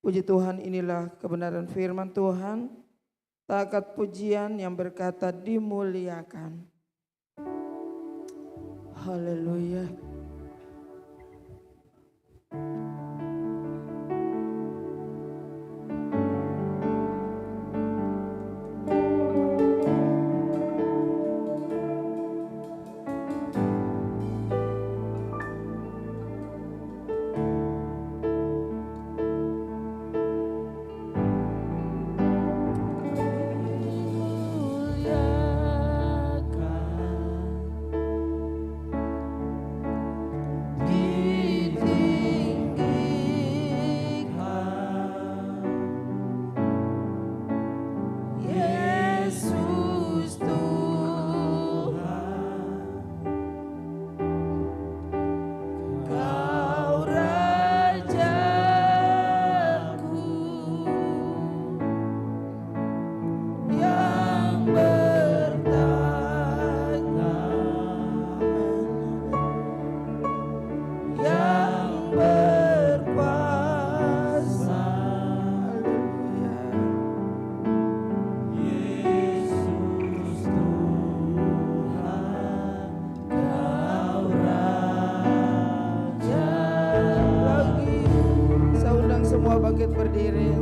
Puji Tuhan, inilah kebenaran firman Tuhan. Takat pujian yang berkata dimuliakan. Haleluya. Semua bangkit berdiri.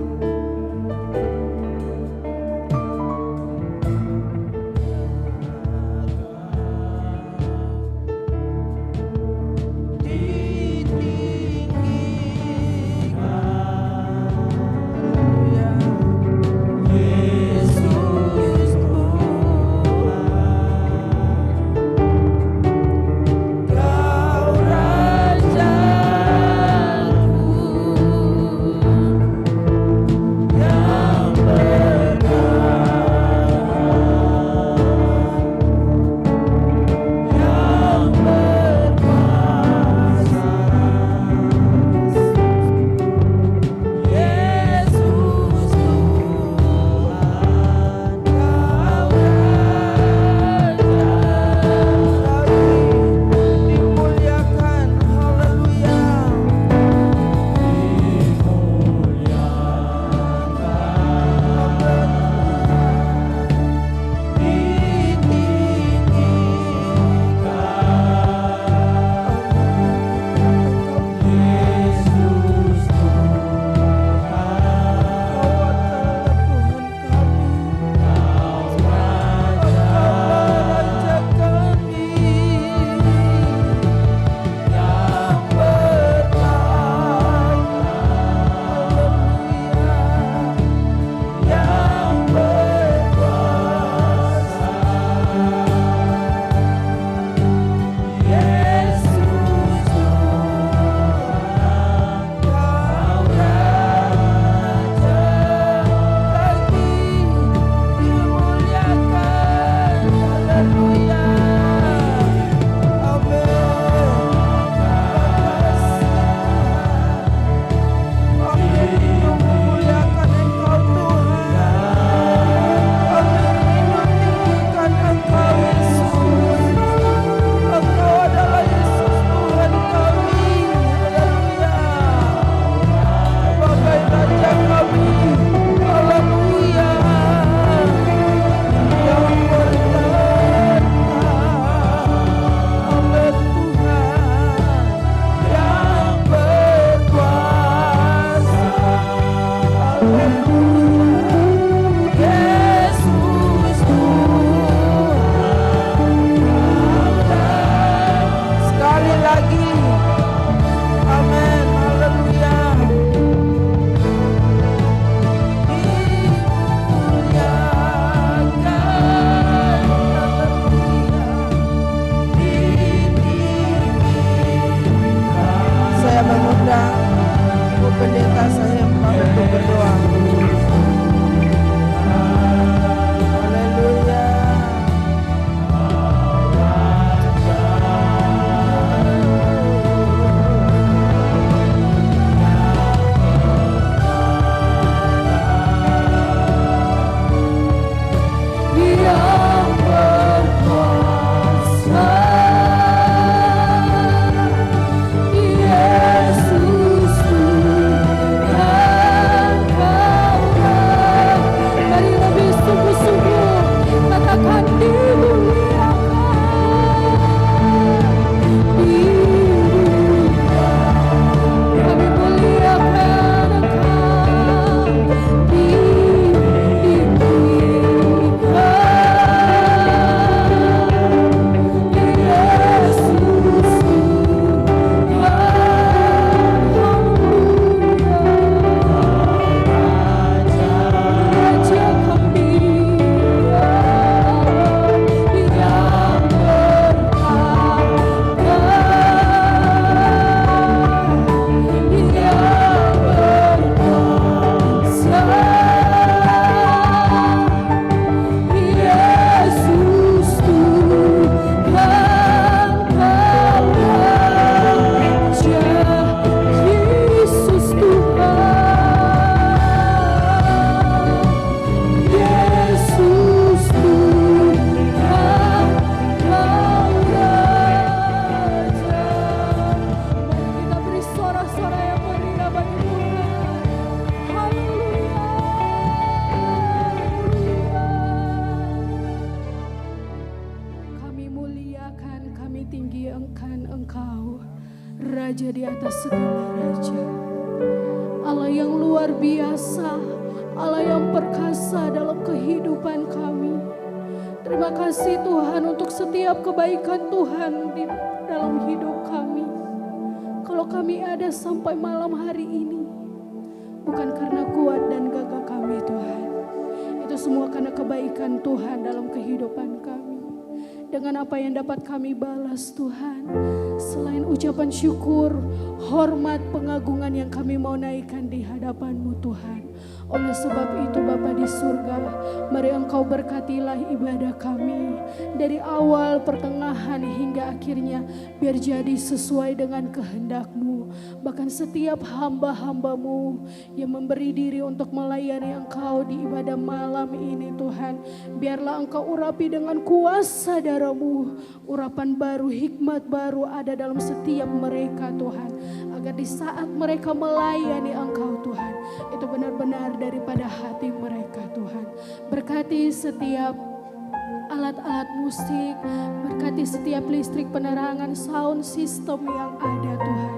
Raja di atas segala raja. Allah yang luar biasa, Allah yang perkasa dalam kehidupan kami. Terima kasih Tuhan untuk setiap kebaikan Tuhan di dalam hidup kami. Kalau kami ada sampai malam hari ini, bukan karena kuat dan gagah kami Tuhan. Itu semua karena kebaikan Tuhan dalam kehidupan kami. Dengan apa yang dapat kami balas Tuhan, selain ucapan syukur, hormat, pengagungan yang kami mau naikkan di hadapan-Mu Tuhan. Oleh sebab itu Bapa di surga, mari Engkau berkatilah ibadah kami dari awal, pertengahan hingga akhirnya, biar jadi sesuai dengan kehendak-Mu. Bahkan setiap hamba-hamba-Mu yang memberi diri untuk melayani Engkau di ibadah malam ini Tuhan, biarlah Engkau urapi dengan kuasa darah-Mu, urapan baru, hikmat baru ada dalam setiap mereka Tuhan, agar di saat mereka melayani Engkau Tuhan, itu benar-benar daripada hati mereka Tuhan. Berkati setiap alat-alat musik, berkati setiap listrik, penerangan, sound system yang ada Tuhan,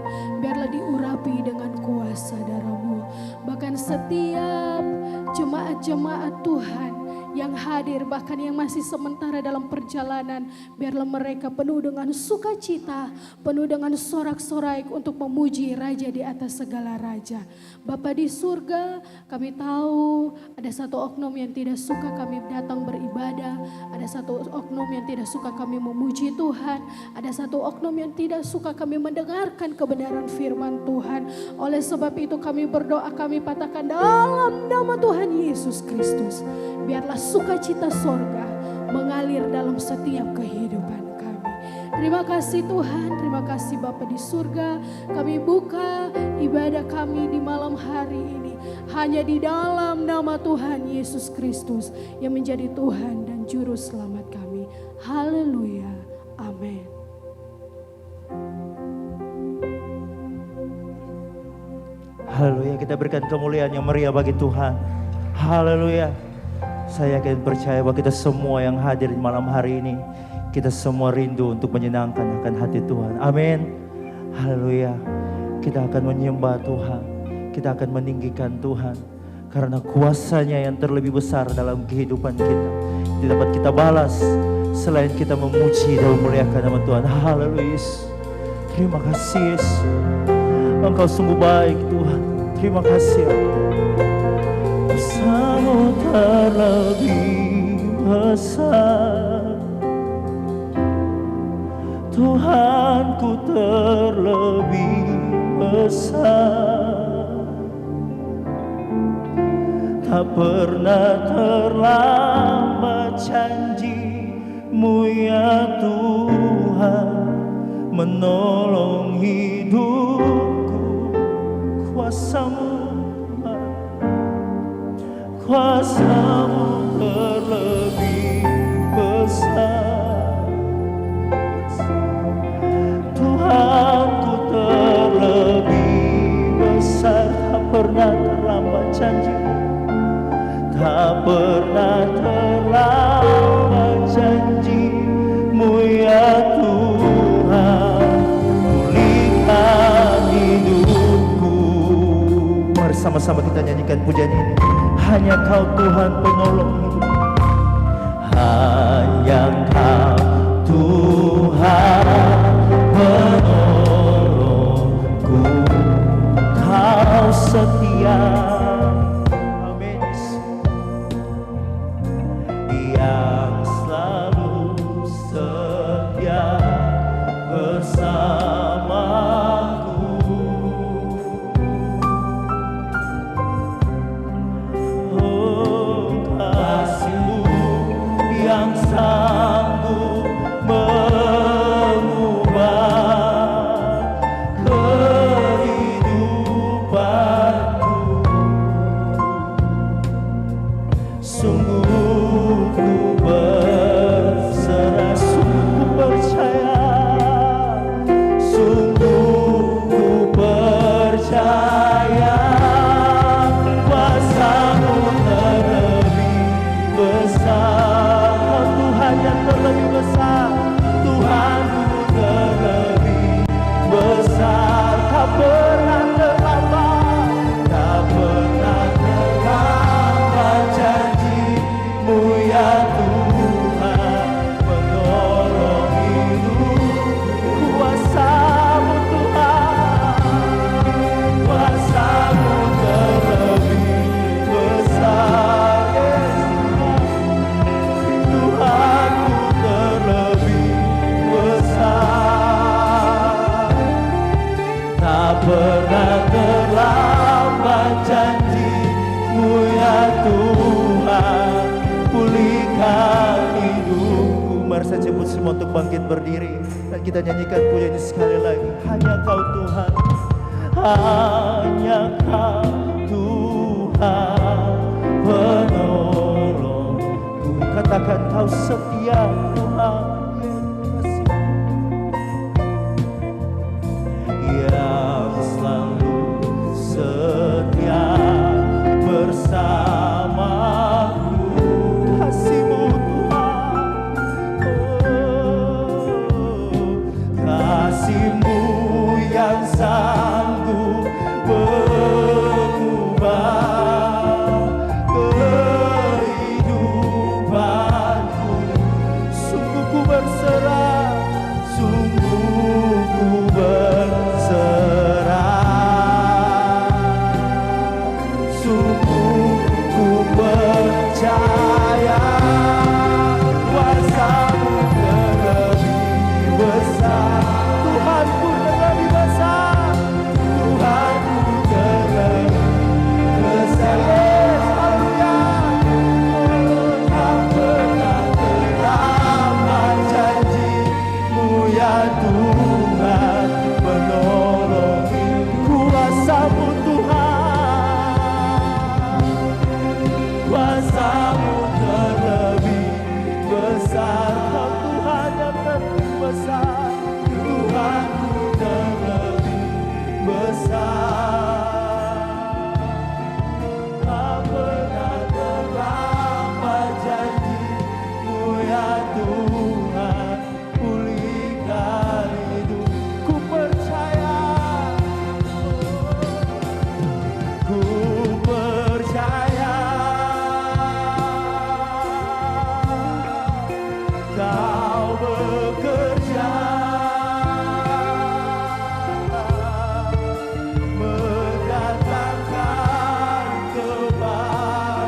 biarlah diurapi dengan kuasa darah-Mu. Bahkan setiap jemaat-jemaat Tuhan yang hadir, bahkan yang masih sementara dalam perjalanan, biarlah mereka penuh dengan sukacita, penuh dengan sorak-sorai untuk memuji Raja di atas segala raja. Bapa di surga, kami tahu ada satu oknum yang tidak suka kami datang beribadah, ada satu oknum yang tidak suka kami memuji Tuhan, ada satu oknum yang tidak suka kami mendengarkan kebenaran firman Tuhan. Oleh sebab itu kami berdoa, kami patahkan dalam nama Tuhan Yesus Kristus, biarlah sukacita sorga mengalir dalam setiap kehidupan kami. Terima kasih Tuhan, terima kasih Bapa di surga. Kami buka ibadah kami di malam hari ini hanya di dalam nama Tuhan Yesus Kristus yang menjadi Tuhan dan Juru Selamat kami. Haleluya, amin. Haleluya, kita berikan kemuliaan yang meriah bagi Tuhan. Haleluya. Saya yakin percaya bahwa kita semua yang hadir di malam hari ini, kita semua rindu untuk menyenangkan akan hati Tuhan. Amin. Haleluya. Kita akan menyembah Tuhan, kita akan meninggikan Tuhan, karena kuasanya yang terlebih besar dalam kehidupan kita tidak dapat kita balas selain kita memuji dan memuliakan nama Tuhan. Haleluya. Terima kasih Yesus, Engkau sungguh baik Tuhan. Terima kasih. Kuasamu terlebih besar, Tuhanku terlebih besar. Tak pernah terlambat janji-Mu ya Tuhan, menolong hidupku. Kuasa-Mu, kuasa-Mu terlebih besar. Tuhanku terlebih besar. Tak pernah terlambat janji, tak pernah terlambat janji-Mu ya Tuhan, pulihkan hidupku. Mari sama-sama kita nyanyikan pujian ini. Hanya Kau Tuhan penolong hidup, hanya Kau Tuhan penolongku. Kau setia, amin, yang selalu setia bersamaku. Yang sanggup mengubah kehidupanku. ya Tuhan, pulihkan hidupku. Mari saya jemput semua untuk bangkit berdiri dan kita nyanyikan pujian ini sekali lagi. Hanya Kau Tuhan, hanya Kau Tuhan penolongku. Katakan Kau setia Tuhan, yang selalu setia bersamaku. Kasih-Mu Tuhan, kasih-Mu yang sanggup mengubah kehidupanku. Sungguh ku berserah, sungguh ku berserah, sungguh ku percaya kuasa-Mu terlebih besar. Tuhanku terlebih besar, Tuhanku terlebih besar. Yes, haleluya. Tak pernah terlambat janji-Mu ya Tuhan, menolongi. Kuasa-Mu Tuhan, kuasa-Mu terlebih besar. Kau Tuhan yang terlebih besar, Tuhanku terlebih besar. Tak pernah terlambat janji-Mu ya Tuhan, pulihkan hidupku. Percaya, ku percaya Kau bekerja mendatangkan kebaikan.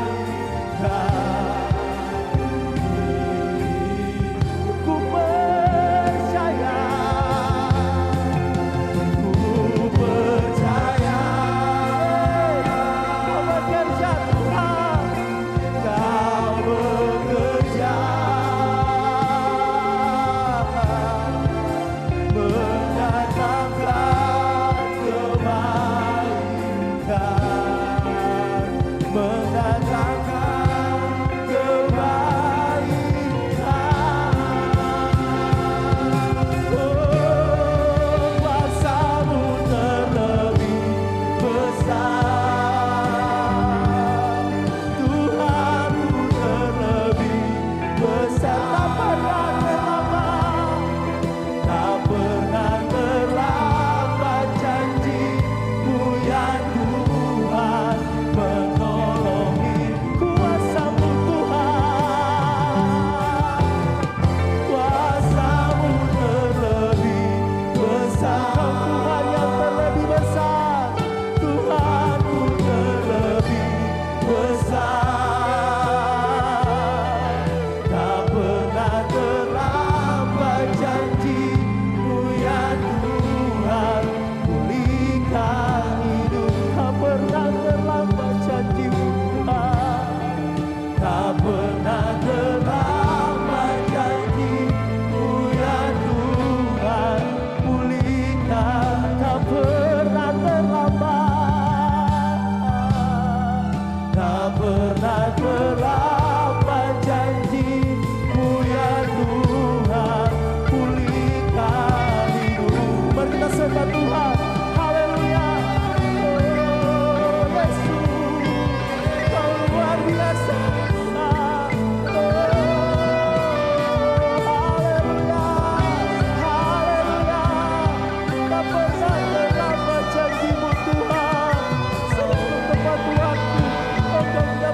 Ku percaya, ku percaya Kau bekerja Tuhan, Kau bekerja mendatangkan kebaikan, mendatangkan kebaikan. Oh, kuasa-Mu terlebih besar, Tuhanku terlebih besar. Tak pernah terlambat janji-Mu ya Tuhan, menolongi. Kuasa-Mu Tuhan, kuasa-Mu terlebih besar. Tuhan yang terlebih besar, Tuhanku terlebih besar. Tak pernah terlambat janji-Mu ya Tuhan, pulihkan hidup. Tak pernah terlambat janji-Mu Tuhan, tak pernah terlambat janji-Mu ya Tuhan, pulihkan. Tak pernah terlambat, tak pernah terlambat janji-Mu ya Tuhan, pulihkan hidup. Mari kita sembah Tuhan, haleluya. Oh Yesus, Kau luar biasa Tuhan. Oh haleluya, haleluya. Tak pernah terlambat janji-Mu Tuhan. Seluruh tempat Tuhanku, Engkau tidak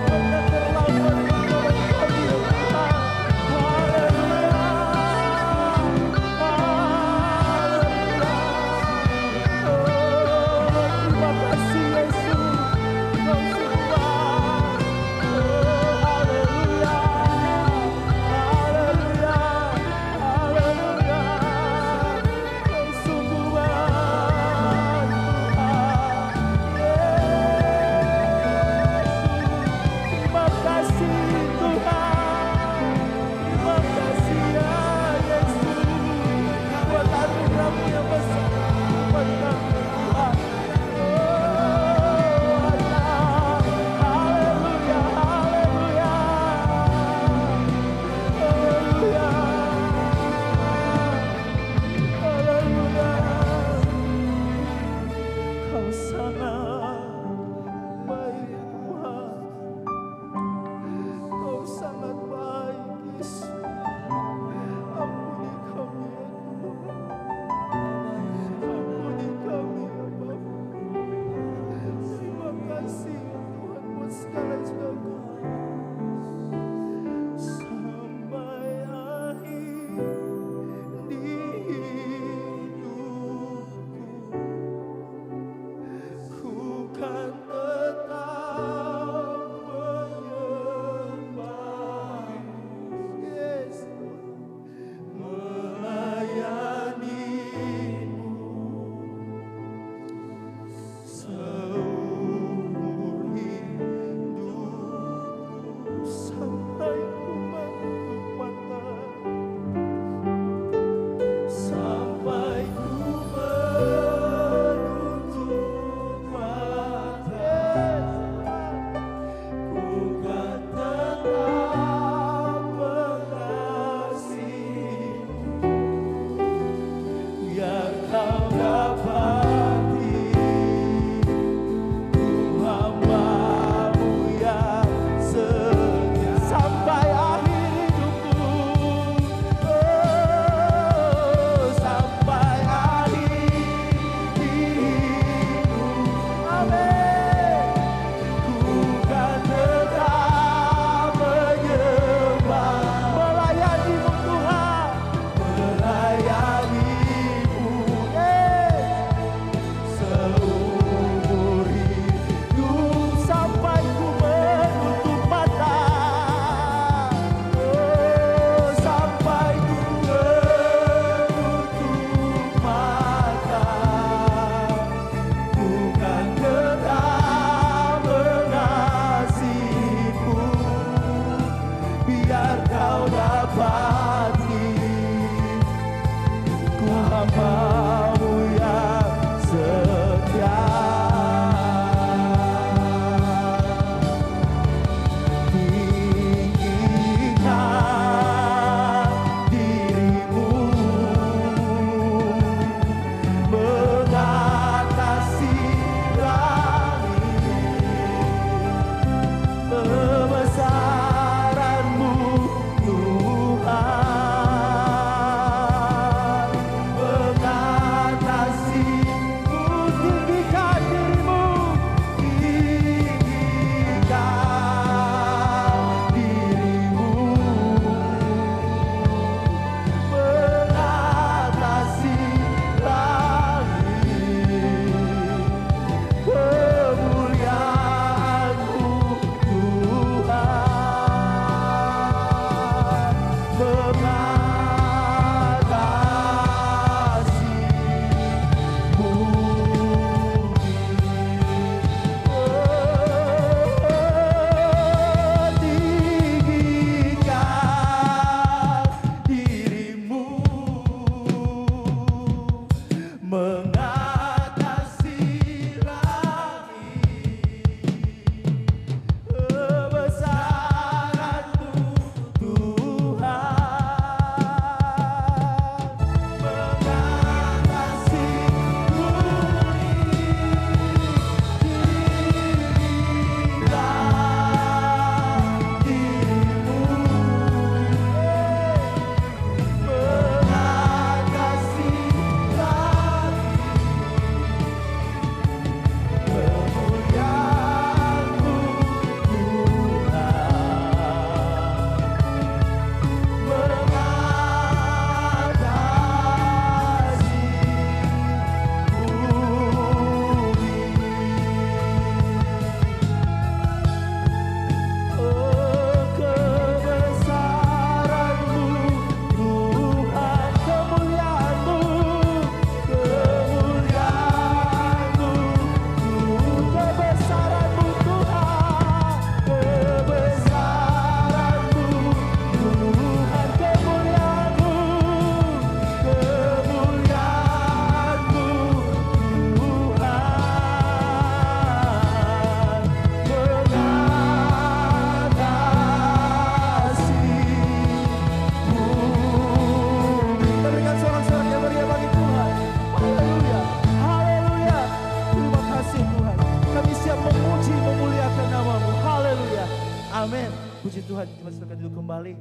Amin. Puji Tuhan, cuma silakan duduk kembali.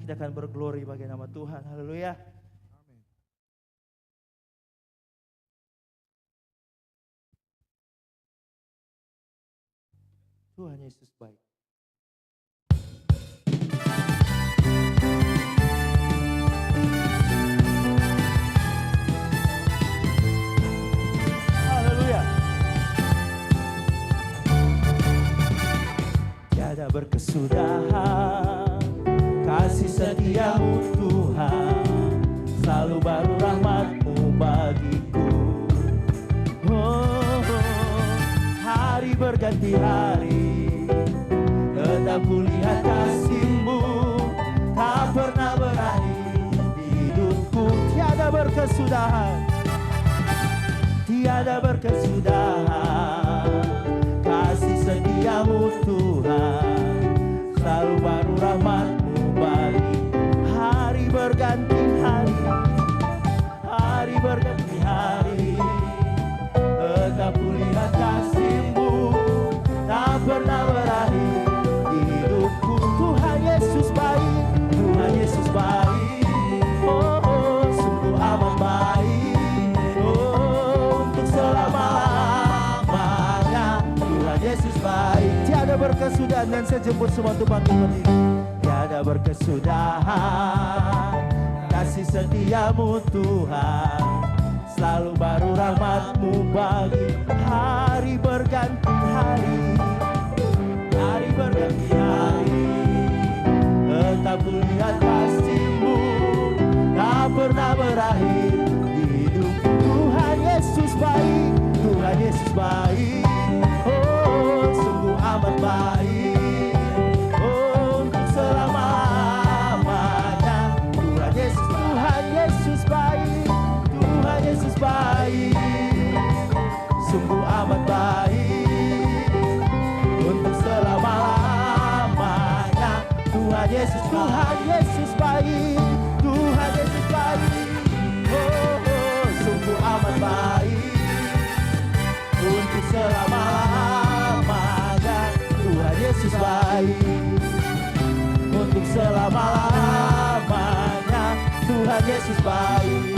Kita akan berglori bagi nama Tuhan. Haleluya. Tuhan Yesus baik. Haleluya. Tiada berkesudahan kasih setiamu Tuhan, selalu baru rahmat-Mu bagiku. Hari berganti hari, tetap kulihat kasih-Mu, tak pernah berakhir di hidupku. Tiada berkesudahan, tiada berkesudahan kasih setiamu Tuhan, selalu baru rahmat-Mu bagi. Hari berganti hari, hari berganti hari, tetap kulihat kasih-Mu, tak pernah berakhir di hidupku. Tuhan Yesus baik, Tuhan Yesus baik, oh, oh sungguh amat baik, oh untuk selama-lamanya. Tuhan Yesus baik, tiada berkesudahan, dan saya jemput semua untuk bangkit berdiri. Tiada berkesudahan kasih setiamu Tuhan, selalu baru rahmat-Mu bagi. Hari berganti hari, hari berganti hari, tetap kulihat kasih-Mu, tak pernah berakhir di hidupku. Tuhan Yesus baik, Tuhan Yesus baik, oh sungguh amat baik, oh untuk selama-lamanya. Tuhan Yesus, Tuhan Yesus baik, Tuhan Yesus baik, sungguh amat baik, untuk selama-lamanya. Tuhan Yesus, Tuhan Yesus baik, Tuhan Yesus baik, oh, oh sungguh amat baik, untuk selama-lamanya. Tuhan Yesus baik, untuk selama-lamanya. Tuhan Yesus baik,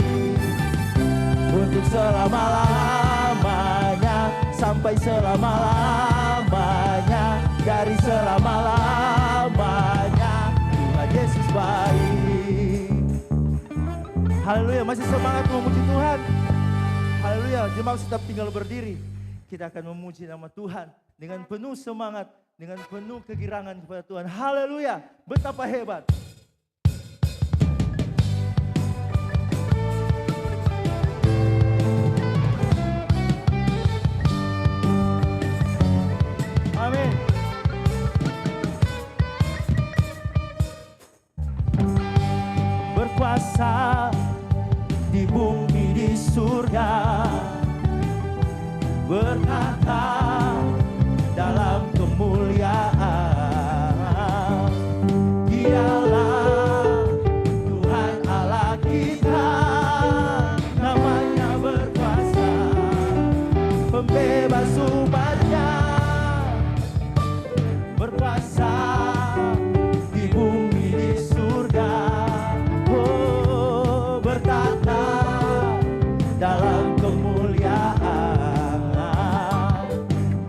untuk selama-lamanya, sampai selama-lamanya, dari selama-lamanya. Tuhan Yesus baik. Haleluya, masih semangat memuji Tuhan. Haleluya, jemaat tetap tinggal berdiri. Kita akan memuji nama Tuhan dengan penuh semangat, dengan penuh kegirangan kepada Tuhan. Haleluya, betapa hebat. Amin. Berkuasa di bumi di surga, berkata dalam kemuliaan, Dialah Tuhan Allah kita, namanya berkuasa, pembebas umatnya. Berkuasa di bumi di surga, oh berkata dalam kemuliaan,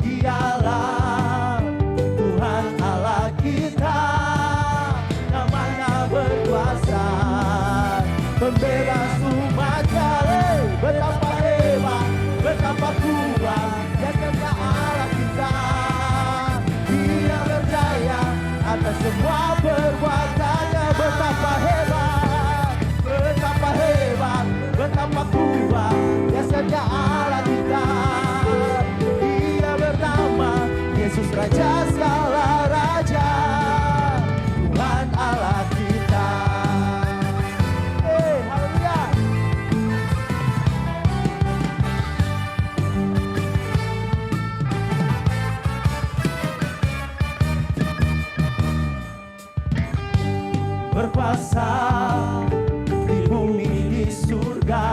Dialah Tuhan Allah kita, namanya berkuasa, pembebas umatnya. Betapa hebat, betapa kuat, ya karena Allah kita, Dia berjaya atas semua perbuatannya. Betapa hebat, betapa hebat, betapa kuat, biasanya Allah kita. Dia bernama Yesus, Raja segala raja, Tuhan Allah kita. Haleluya. Berkuasa di bumi di surga,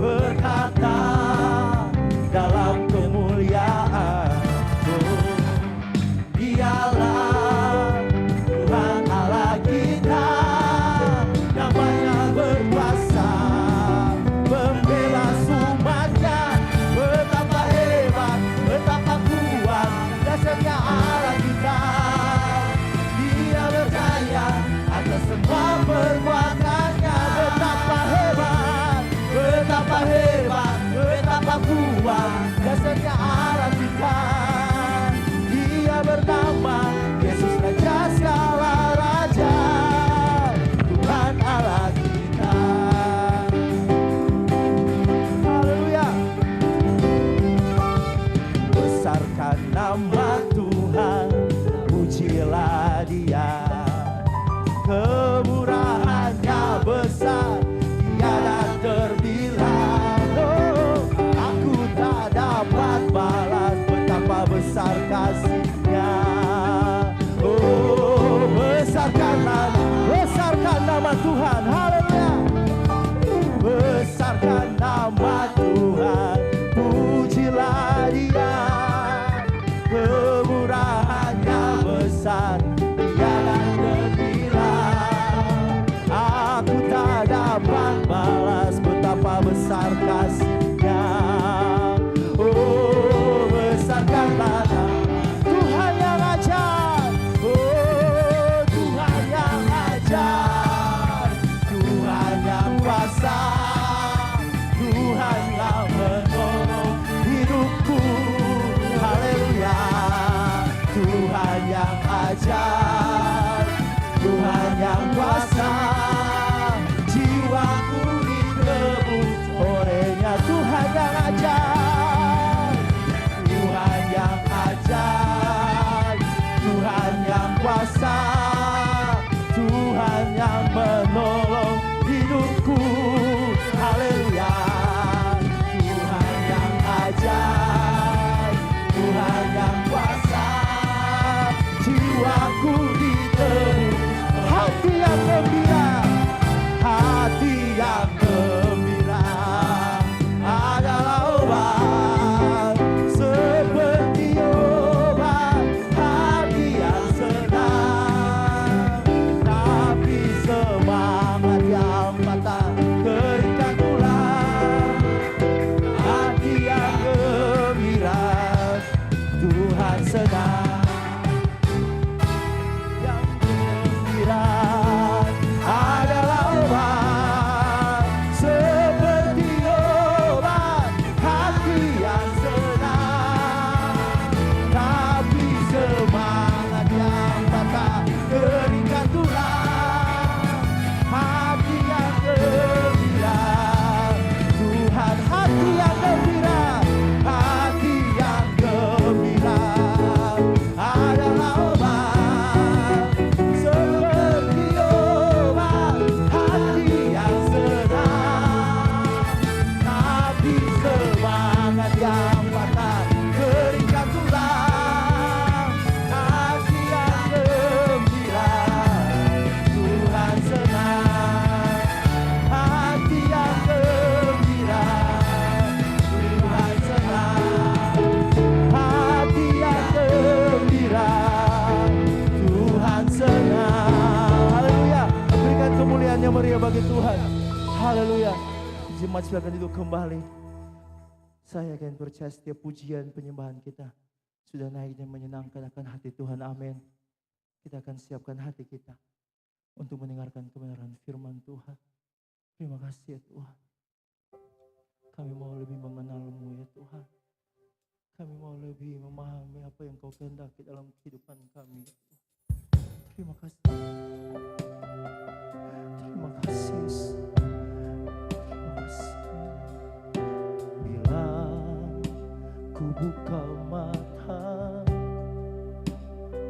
berkata dalam kemuliaan, setia Allah kita. Dia bernama Yesus Raja segala raja, Tuhan Allah kita. Haleluya. Besarkan nama Tuhan, pujilah Dia. Kemurahannya besar, tiada terbilang. Oh, aku tak dapat balas betapa besar kasih-Nya. Oh, besarkan nama Tuhan. Haleluya. Besarkan nama Tuhan, pujilah Dia. Kemurahannya besar, tiada terbilang. Aku tak dapat balas betapa besar kasih-Nya. Oh, besarkanlah nama Tuhan yang ajaib. Oh, Tuhan yang ajaib, Tuhan yang kuasa, Tuhan yang menolong hidupku. Haleluya. Tuhan yang ajaib, Tuhan yang kuasa, jiwaku ditebus olehnya. Tuhan yang ajaib, Tuhan yang ajaib, Tuhan yang kuasa, Tuhan yang menolong hidupku. Haleluya. Tuhan yang ajaib, Tuhan yang kuasa, jiwaku ditebus. Hati yang gembira, hati yang gembira adalah obat, seperti obat hati yang senang. Tapi semangat yang patah keringkan tulang. Hati yang gembira, Tuhan senang. Yang gembira adalah obat, seperti obat hati yang senang. Tapi semangat yang patah keringkan tulang. Hati yang gembira, Tuhan. Hati yang gembira, hati yang gembira adalah obat, seperti obat hati yang senang. Tapi semangat yang patah keringkan tulang. Hati yang gembira, Tuhan senang. Hati yang gembira, Tuhan senang. Hati yang gembira, Tuhan senang. Haleluya. Berikan kemuliaan yang meriah bagi Tuhan. Haleluya. Jemaat silakan duduk kembali. Saya akan percaya setiap pujian penyembahan kita sudah naik dan menyenangkan akan hati Tuhan. Amin. Kita akan siapkan hati kita untuk mendengarkan kebenaran firman Tuhan. Terima kasih ya Tuhan. Kami mau lebih mengenal-Mu ya Tuhan. Kami mau lebih memahami apa yang Kau kehendaki dalam kehidupan kami. Terima kasih. Terima kasih. Yesus. Terima kasih. Bila ku buka mata,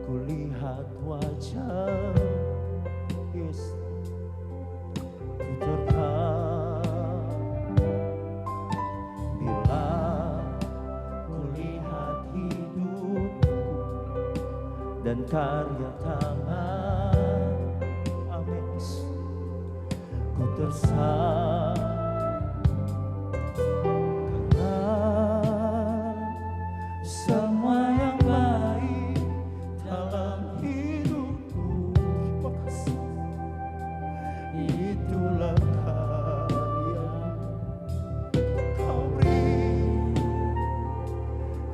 ku lihat wajah Yesus. Ku terkagum bila ku lihat hidupku dan karya tangan. Amin. Ku tersanjung karena semua yang baik dalam hidupku. Terima kasih. Itulah karya Kau beri,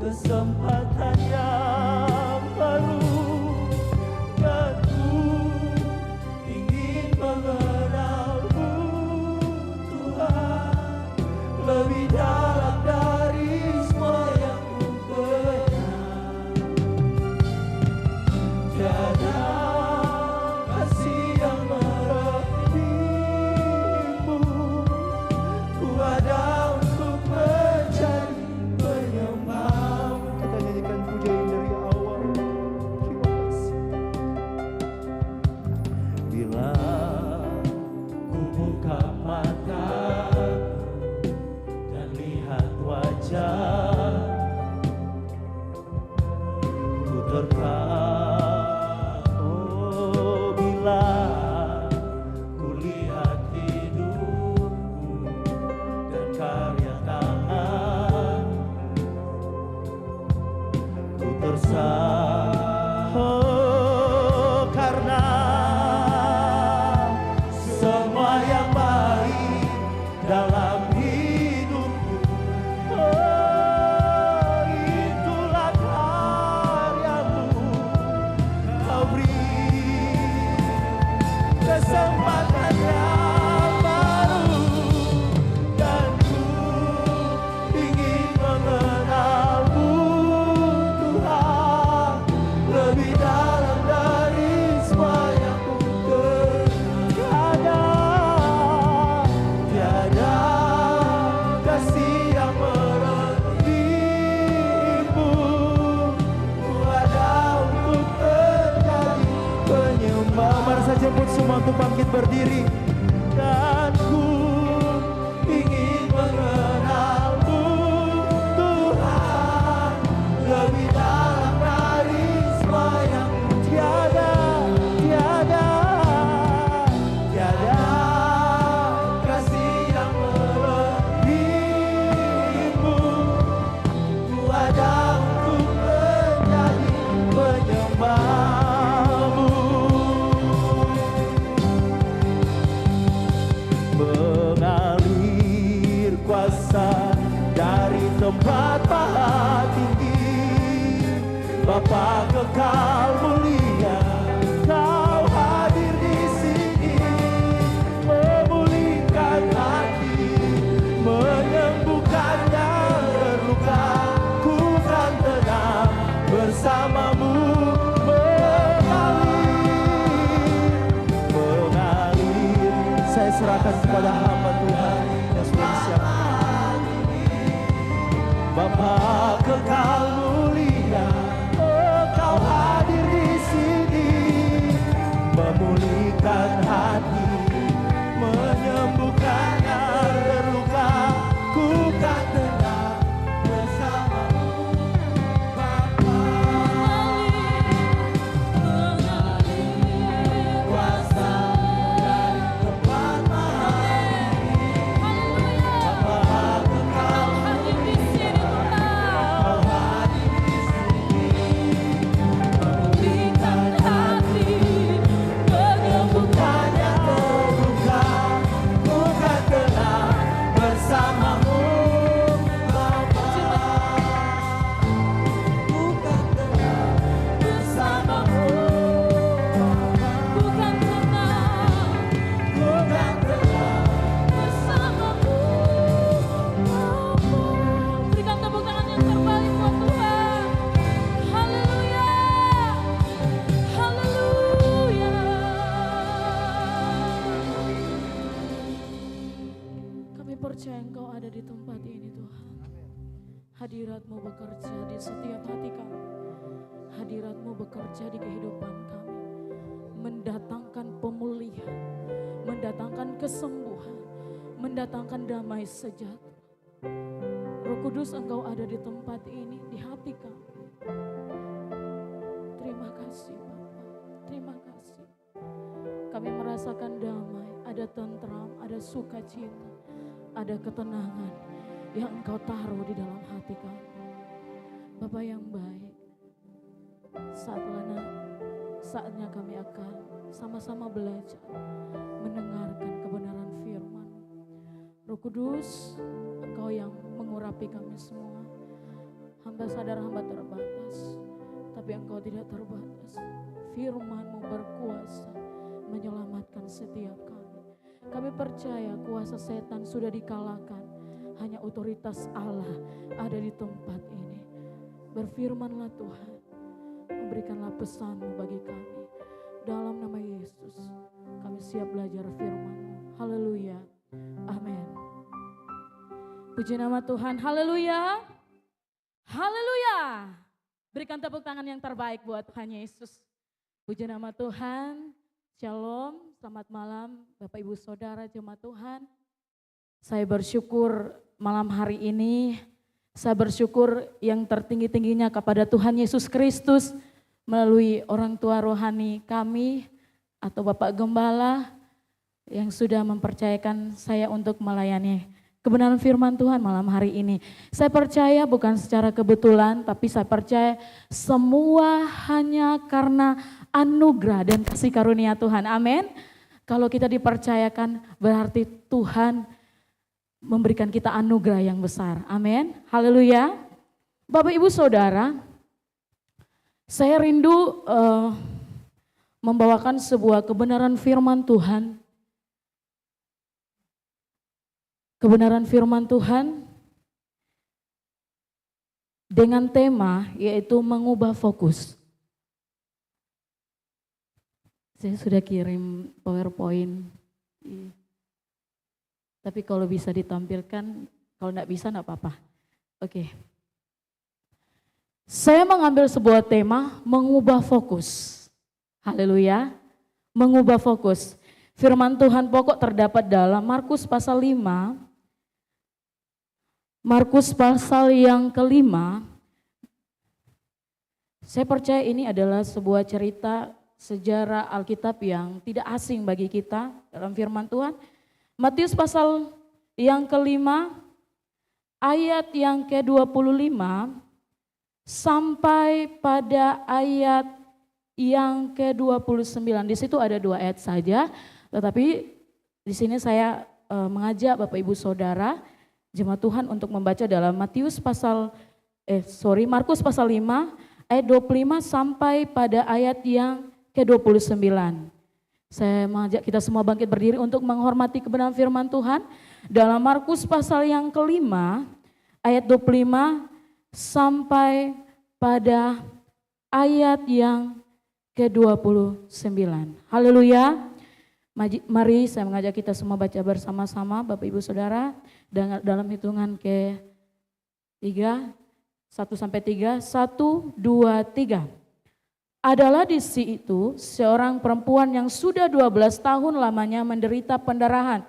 kesempatan yang baru, dan ku ingin mengenal-Mu berkat. Oh, bila kulihat hidupku dan karya tangan, ku oh, karena semua yang baik dalam hidupku, oh, itulah karyamu. Kau beri kesempatan yang baru, dan ku ingin mengenalmu Tuhan lebih dalam dari semua yang ku kenal. Tiada kasih yang melebihimu. Ku ada untuk menjadi penyembah. Mari saya jemput semua untuk bangkit berdiri. Dan ku ingin mengenalmu Tuhan lebih dalam dari semua yang tiada kasih yang melebihimu. Ku ada untuk menjadi penyembahmu. Mengalir kuasa dari tempat maha tinggi, Bapa kekal mulia, Kau hadir di sini, memulihkan hati, menyembuhkan yang terluka. Ku kan tenang bersamamu. Mengalir, saya serahkan kepada hamba Tuhan yang sudah disiapkan. Bapa kekal mulia, oh, Kau hadir di sini, memulihkan hati, menyembuhkan yang terluka. Ku kan tenang bersamamu, Bapa. Mengalir kuasa dari tempat maha tinggi, Bapa kekal mulia, Kau hadir di sini, memulihkan hati, menyembuhkan yang terluka. Ku kan tenang bersamamu, Bapa. Ku kan tenang bersamamu, Bukan tenang bersamamu. Berikan tepuk tangan yang terbaik buat Tuhan. Haleluya. Haleluya. Kami percaya Engkau ada di tempat ini Tuhan. Hadirat-Mu bekerja di setiap hati kami. Hadirat-Mu bekerja di kehidupan kami. Mendatangkan pemulihan, mendatangkan kesembuhan, mendatangkan damai sejahtera. Roh Kudus, Engkau ada di tempat ini, di hati kami. Terima kasih Bapa, terima kasih. Kami merasakan damai, ada tentram, ada sukacita, ada ketenangan yang Engkau taruh di dalam hati kami. Bapa yang baik, saatnya kami akan sama-sama belajar mendengarkan kebenaran firman. Roh Kudus, Engkau yang mengurapi kami semua. Hamba sadar hamba terbatas, tapi Engkau tidak terbatas. Firman-Mu berkuasa menyelamatkan setiap kami. Kami percaya kuasa setan sudah dikalahkan. Hanya otoritas Allah ada di tempat ini. Berfirmanlah Tuhan, memberikanlah pesan-Mu bagi kami. Dalam nama Yesus, kami siap belajar firman-Mu. Haleluya. Amin. Puji nama Tuhan. Haleluya. Haleluya. Berikan tepuk tangan yang terbaik buat Tuhan Yesus. Puji nama Tuhan. Shalom, selamat malam Bapak Ibu Saudara jemaat Tuhan. Saya bersyukur malam hari ini, saya bersyukur yang tertinggi-tingginya kepada Tuhan Yesus Kristus melalui orang tua rohani kami atau Bapak Gembala yang sudah mempercayakan saya untuk melayani kebenaran firman Tuhan malam hari ini. Saya percaya bukan secara kebetulan, tapi saya percaya semua hanya karena anugerah dan kasih karunia Tuhan. Amin. Kalau kita dipercayakan berarti Tuhan memberikan kita anugerah yang besar. Amin. Haleluya. Bapak Ibu Saudara, saya rindu membawakan sebuah kebenaran firman Tuhan. Kebenaran firman Tuhan dengan tema yaitu mengubah fokus. Saya sudah kirim PowerPoint. Tapi kalau bisa ditampilkan, kalau enggak bisa enggak apa-apa. Oke. Saya mengambil sebuah tema mengubah fokus. Haleluya. Mengubah fokus. Firman Tuhan pokok terdapat dalam Markus pasal 5. Markus pasal yang kelima. Saya percaya ini adalah sebuah cerita sejarah Alkitab yang tidak asing bagi kita dalam firman Tuhan. Matius pasal yang kelima, ayat yang ke-25 sampai pada ayat yang ke-29. Di situ ada 2 ayat saja, tetapi di sini saya mengajak Bapak Ibu Saudara, jemaat Tuhan untuk membaca dalam Markus pasal 5 ayat 25 sampai pada ayat yang ke-29. Saya mengajak kita semua bangkit berdiri untuk menghormati kebenaran firman Tuhan. Dalam Markus pasal yang kelima, ayat 25 sampai pada ayat yang ke-29. Haleluya. Mari saya mengajak kita semua baca bersama-sama Bapak Ibu Saudara dalam hitungan ke-3, 1 sampai 3, 1, 2, 3. Adalah di situ seorang perempuan yang sudah 12 tahun lamanya menderita pendarahan.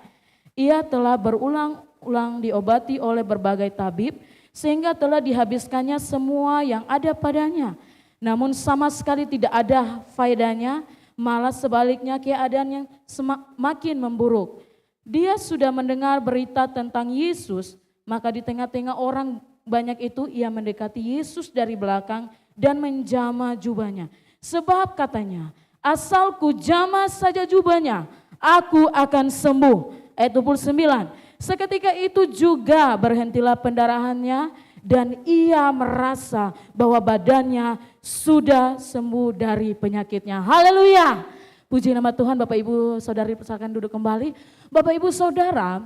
Ia telah berulang-ulang diobati oleh berbagai tabib sehingga telah dihabiskannya semua yang ada padanya. Namun sama sekali tidak ada faedahnya, malah sebaliknya keadaan yang semakin memburuk. Dia sudah mendengar berita tentang Yesus, maka di tengah-tengah orang banyak itu ia mendekati Yesus dari belakang dan menjamah jubahnya. Sebab katanya, asal ku jamah saja jubahnya, aku akan sembuh. Ayat 29. Seketika itu juga berhentilah pendarahannya dan ia merasa bahwa badannya sudah sembuh dari penyakitnya. Haleluya. Puji nama Tuhan. Bapak Ibu Saudari silakan duduk kembali. Bapak Ibu Saudara,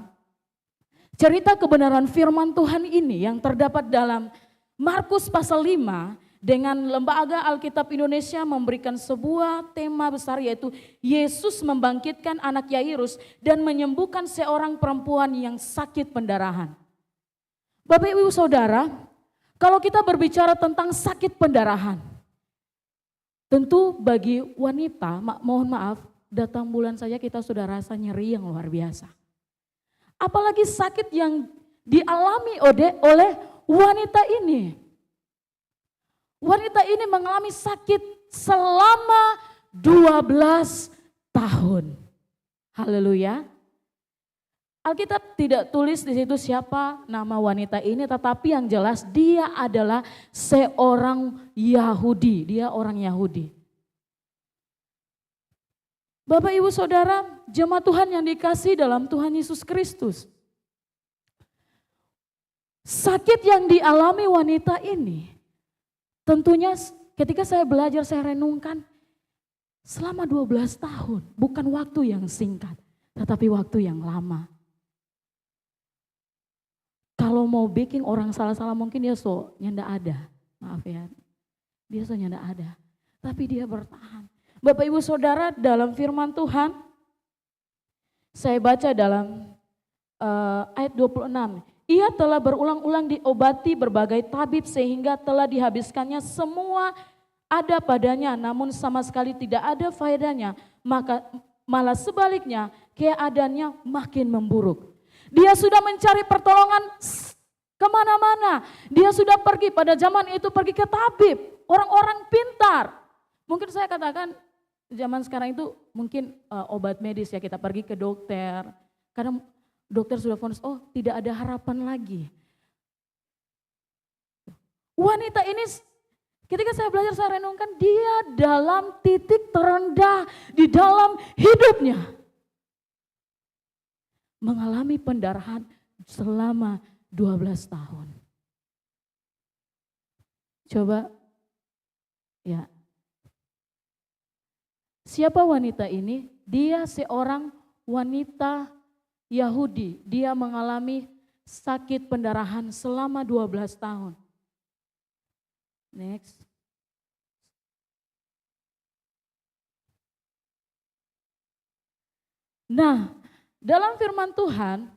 cerita kebenaran firman Tuhan ini yang terdapat dalam Markus pasal 5 dengan Lembaga Alkitab Indonesia memberikan sebuah tema besar yaitu Yesus membangkitkan anak Yairus dan menyembuhkan seorang perempuan yang sakit pendarahan. Bapak Ibu Saudara, kalau kita berbicara tentang sakit pendarahan, tentu bagi wanita, mohon maaf, datang bulan saja kita sudah rasa nyeri yang luar biasa. Apalagi sakit yang dialami oleh wanita ini. Wanita ini mengalami sakit selama 12 tahun. Haleluya. Alkitab tidak tulis di situ siapa nama wanita ini, tetapi yang jelas dia adalah seorang Yahudi. Dia orang Yahudi. Bapak Ibu Saudara, jemaat Tuhan yang dikasihi dalam Tuhan Yesus Kristus. Sakit yang dialami wanita ini, tentunya ketika saya belajar, saya renungkan selama 12 tahun, bukan waktu yang singkat, tetapi waktu yang lama. Kalau mau bikin orang salah-salah mungkin dia nyanda ada, maaf ya, dia nyanda ada, tapi dia bertahan. Bapak Ibu Saudara, dalam firman Tuhan, saya baca dalam ayat 26, ia telah berulang-ulang diobati berbagai tabib sehingga telah dihabiskannya semua ada padanya, namun sama sekali tidak ada faedahnya, maka malah sebaliknya keadaannya makin memburuk. Dia sudah mencari pertolongan kemana-mana, dia sudah pergi pada zaman itu pergi ke tabib, orang-orang pintar. Mungkin saya katakan zaman sekarang itu mungkin obat medis ya, kita pergi ke dokter. Karena dokter sudah vonis, oh tidak ada harapan lagi. Wanita ini ketika saya belajar, saya renungkan, dia dalam titik terendah di dalam hidupnya. Mengalami pendarahan selama 12 tahun. Coba ya. Siapa wanita ini? Dia seorang wanita Yahudi. Dia mengalami sakit pendarahan selama 12 tahun. Next. Nah, dalam firman Tuhan,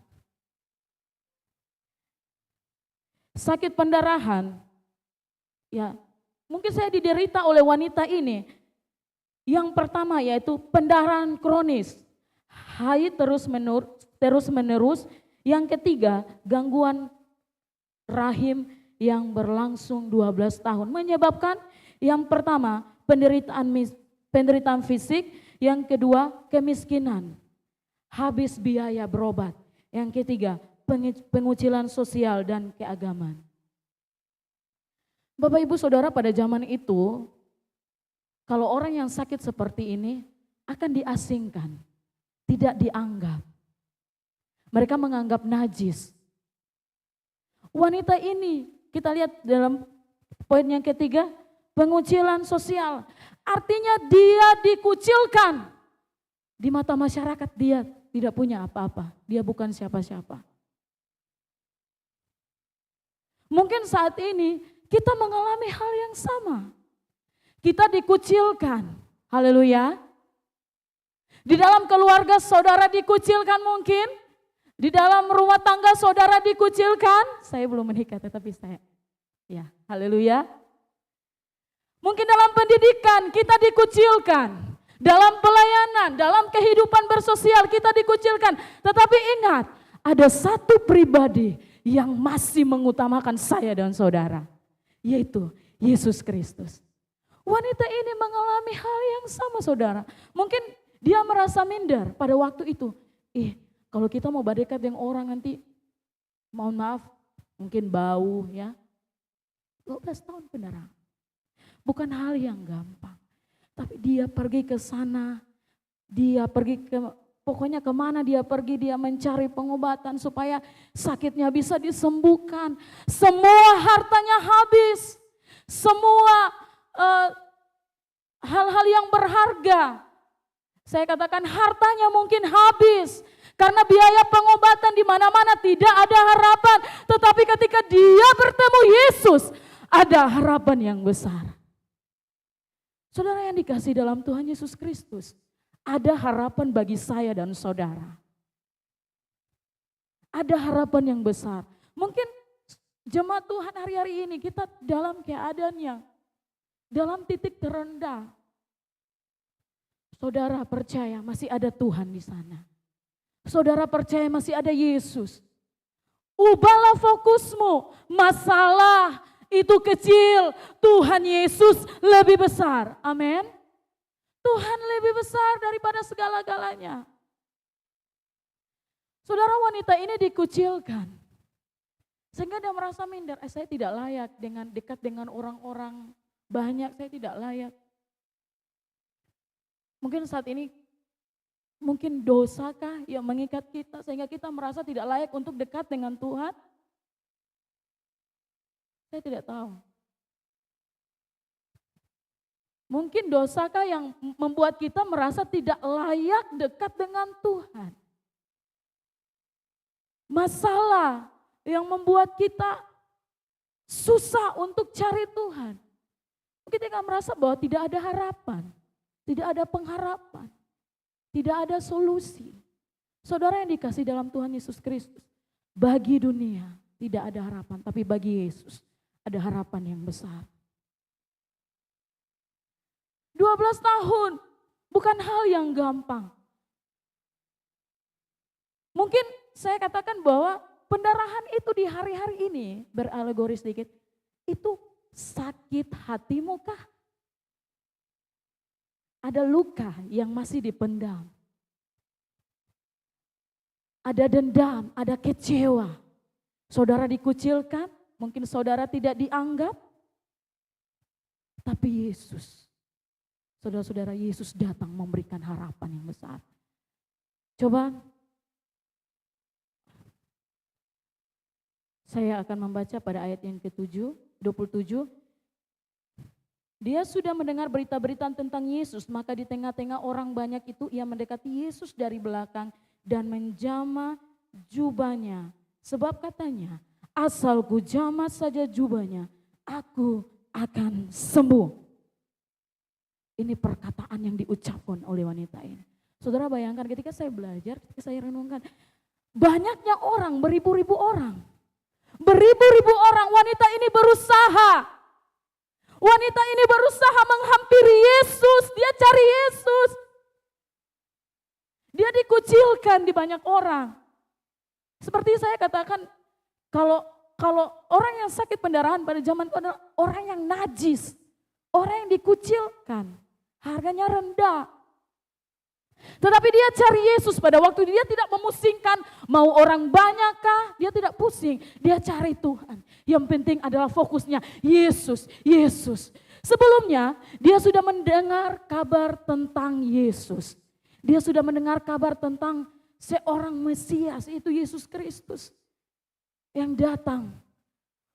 sakit pendarahan, ya mungkin saya diderita oleh wanita ini. Yang pertama yaitu pendarahan kronis, haid terus menerus. Yang ketiga, gangguan rahim yang berlangsung 12 tahun. Menyebabkan yang pertama penderitaan fisik, yang kedua kemiskinan, habis biaya berobat. Yang ketiga pengucilan sosial dan keagamaan. Bapak Ibu Saudara, pada zaman itu kalau orang yang sakit seperti ini akan diasingkan, tidak dianggap. Mereka menganggap najis. Wanita ini kita lihat dalam poin yang ketiga, pengucilan sosial. Artinya dia dikucilkan. Di mata masyarakat dia tidak punya apa-apa, dia bukan siapa-siapa. Mungkin saat ini kita mengalami hal yang sama. Kita dikucilkan. Haleluya. Di dalam keluarga saudara dikucilkan mungkin. Di dalam rumah tangga saudara dikucilkan. Saya belum menikah tetapi saya. Ya, haleluya. Mungkin dalam pendidikan kita dikucilkan. Dalam pelayanan, dalam kehidupan bersosial kita dikucilkan. Tetapi ingat, ada satu pribadi yang masih mengutamakan saya dan saudara. Yaitu Yesus Kristus. Wanita ini mengalami hal yang sama saudara. Mungkin dia merasa minder pada waktu itu. Kalau kita mau berdekat dengan orang nanti, mohon maaf, mungkin bau ya. 12 tahun pendarahan. Bukan hal yang gampang. Tapi dia pergi ke sana, dia pergi ke, pokoknya kemana dia pergi, dia mencari pengobatan supaya sakitnya bisa disembuhkan. Semua hartanya habis, semua hal-hal yang berharga. Saya katakan hartanya mungkin habis. Karena biaya pengobatan di mana-mana tidak ada harapan. Tetapi ketika dia bertemu Yesus, ada harapan yang besar. Saudara yang dikasihi dalam Tuhan Yesus Kristus, ada harapan bagi saya dan saudara. Ada harapan yang besar. Mungkin jemaat Tuhan hari-hari ini kita dalam keadaan yang dalam titik terendah. Saudara percaya masih ada Tuhan di sana. Saudara percaya masih ada Yesus. Ubahlah fokusmu. Masalah itu kecil, Tuhan Yesus lebih besar. Amin. Tuhan lebih besar daripada segala-galanya. Saudara, wanita ini dikucilkan. Sehingga dia merasa minder, saya tidak layak dengan dekat dengan orang-orang banyak, saya tidak layak. Mungkin saat ini, mungkin dosakah yang mengikat kita sehingga kita merasa tidak layak untuk dekat dengan Tuhan? Saya tidak tahu. Mungkin dosakah yang membuat kita merasa tidak layak dekat dengan Tuhan? Masalah yang membuat kita susah untuk cari Tuhan. Ketika merasa bahwa tidak ada harapan, tidak ada pengharapan, tidak ada solusi. Saudara yang dikasihi dalam Tuhan Yesus Kristus, bagi dunia tidak ada harapan, tapi bagi Yesus ada harapan yang besar. 12 tahun bukan hal yang gampang. Mungkin saya katakan bahwa pendarahan itu di hari-hari ini, beralegori sedikit, itu sakit hatimu kah? ada luka yang masih dipendam. Ada dendam, ada kecewa. Saudara dikucilkan, mungkin saudara tidak dianggap. Tapi Yesus, saudara-saudara, Yesus datang memberikan harapan yang besar. Coba saya akan membaca pada ayat yang ke-7, 27. Dia sudah mendengar berita-berita tentang Yesus, maka di tengah-tengah orang banyak itu ia mendekati Yesus dari belakang dan menjamah jubahnya. Sebab katanya, asal ku jamah saja jubahnya, aku akan sembuh. Ini perkataan yang diucapkan oleh wanita ini. Saudara bayangkan ketika saya belajar, ketika saya renungkan, banyaknya orang, beribu-ribu orang. Beribu-ribu orang, wanita ini berusaha. Wanita ini berusaha menghampiri Yesus, dia cari Yesus. Dia dikucilkan di banyak orang. Seperti saya katakan, kalau orang yang sakit pendarahan pada zaman itu adalah orang yang najis, orang yang dikucilkan, harganya rendah. Tetapi dia cari Yesus pada waktu dia tidak memusingkan mau orang banyakkah, dia tidak pusing, dia cari Tuhan. Yang penting adalah fokusnya Yesus, Yesus. Sebelumnya dia sudah mendengar kabar tentang Yesus. Dia sudah mendengar kabar tentang seorang Mesias, itu Yesus Kristus. Yang datang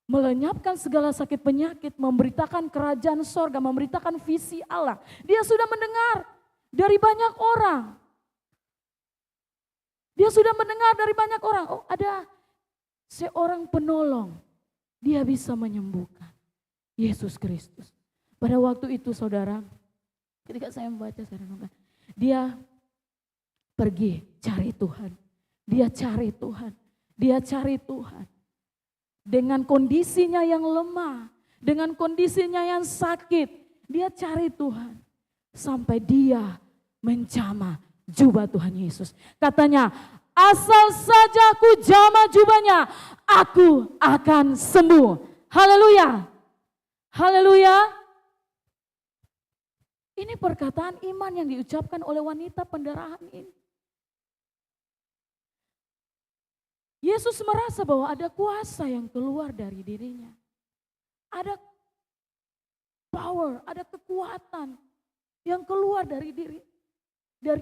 melenyapkan segala sakit penyakit, memberitakan kerajaan sorga, memberitakan visi Allah. Dia sudah mendengar dari banyak orang. Dia sudah mendengar dari banyak orang, oh ada seorang penolong. Dia bisa menyembuhkan, Yesus Kristus. Pada waktu itu saudara, ketika saya membaca, saya renungkan, dia pergi cari Tuhan. Dia cari Tuhan. Dia cari Tuhan. Dengan kondisinya yang lemah, dengan kondisinya yang sakit, dia cari Tuhan. Sampai dia menjamah jubah Tuhan Yesus. Katanya, asal saja aku jamah jubahnya, aku akan sembuh. Haleluya. Haleluya. Ini perkataan iman yang diucapkan oleh wanita pendarahan ini. Yesus merasa bahwa ada kuasa yang keluar dari dirinya. Ada power, ada kekuatan yang keluar dari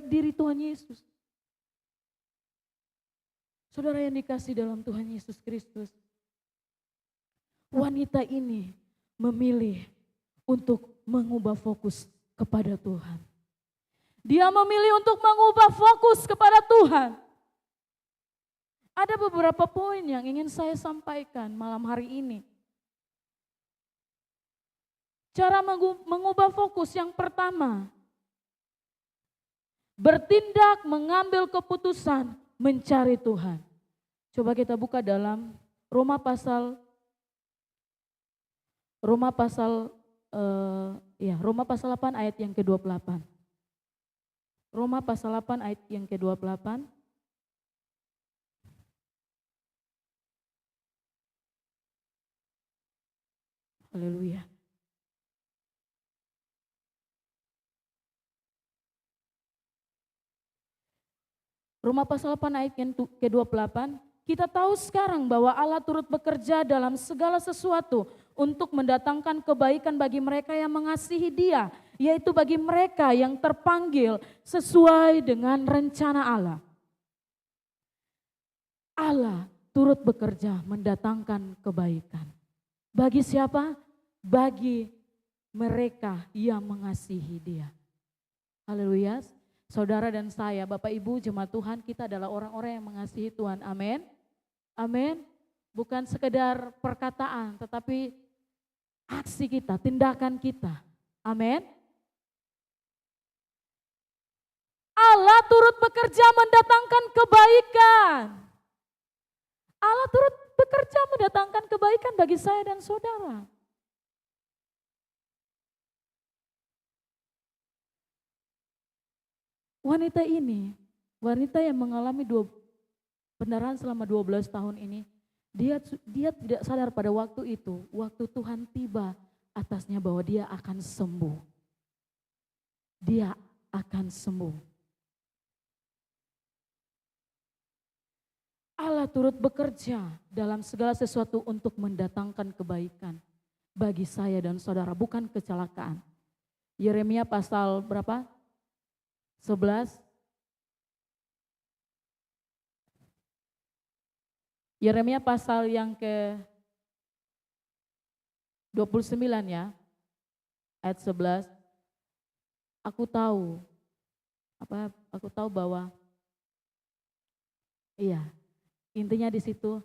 diri Tuhan Yesus. Saudara yang dikasih dalam Tuhan Yesus Kristus, wanita ini memilih untuk mengubah fokus kepada Tuhan. Dia memilih untuk mengubah fokus kepada Tuhan. Ada beberapa poin yang ingin saya sampaikan malam hari ini. Cara mengubah fokus yang pertama, bertindak mengambil keputusan mencari Tuhan. Coba kita buka dalam Roma pasal 8 ayat yang ke-28. Roma pasal 8 ayat yang ke-28. Haleluya. Roma pasal 8 ayat yang ke-28. Kita tahu sekarang bahwa Allah turut bekerja dalam segala sesuatu untuk mendatangkan kebaikan bagi mereka yang mengasihi Dia, yaitu bagi mereka yang terpanggil sesuai dengan rencana Allah. Allah turut bekerja mendatangkan kebaikan. Bagi siapa? Bagi mereka yang mengasihi Dia. Haleluya. Saudara dan saya, Bapak Ibu, jemaat Tuhan, kita adalah orang-orang yang mengasihi Tuhan. Amin. Amin. Bukan sekedar perkataan, tetapi aksi kita, tindakan kita. Amin. Allah turut bekerja mendatangkan kebaikan. Allah turut bekerja mendatangkan kebaikan bagi saya dan saudara. Wanita ini, wanita yang mengalami pendarahan selama 12 tahun ini, dia tidak sadar pada waktu itu, waktu Tuhan tiba atasnya bahwa dia akan sembuh. dia akan sembuh. Allah turut bekerja dalam segala sesuatu untuk mendatangkan kebaikan bagi saya dan saudara, bukan kecelakaan. Yeremia pasal berapa? 11. Yeremia pasal yang ke-29 ya, ayat 11. Aku tahu bahwa intinya di situ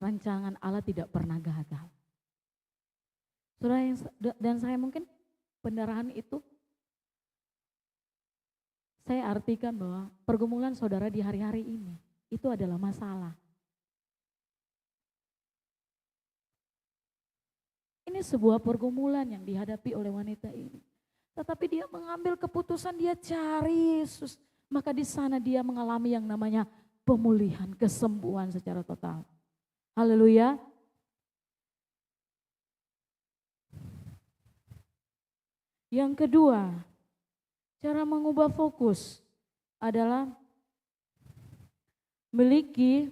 rancangan Allah tidak pernah gagal. Saudara dan saya mungkin pendarahan itu saya artikan bahwa pergumulan saudara di hari-hari ini itu adalah masalah. Ini sebuah pergumulan yang dihadapi oleh wanita ini. Tetapi dia mengambil keputusan, dia cari Yesus. Maka di sana dia mengalami yang namanya pemulihan, kesembuhan secara total. Haleluya. Yang kedua, cara mengubah fokus adalah miliki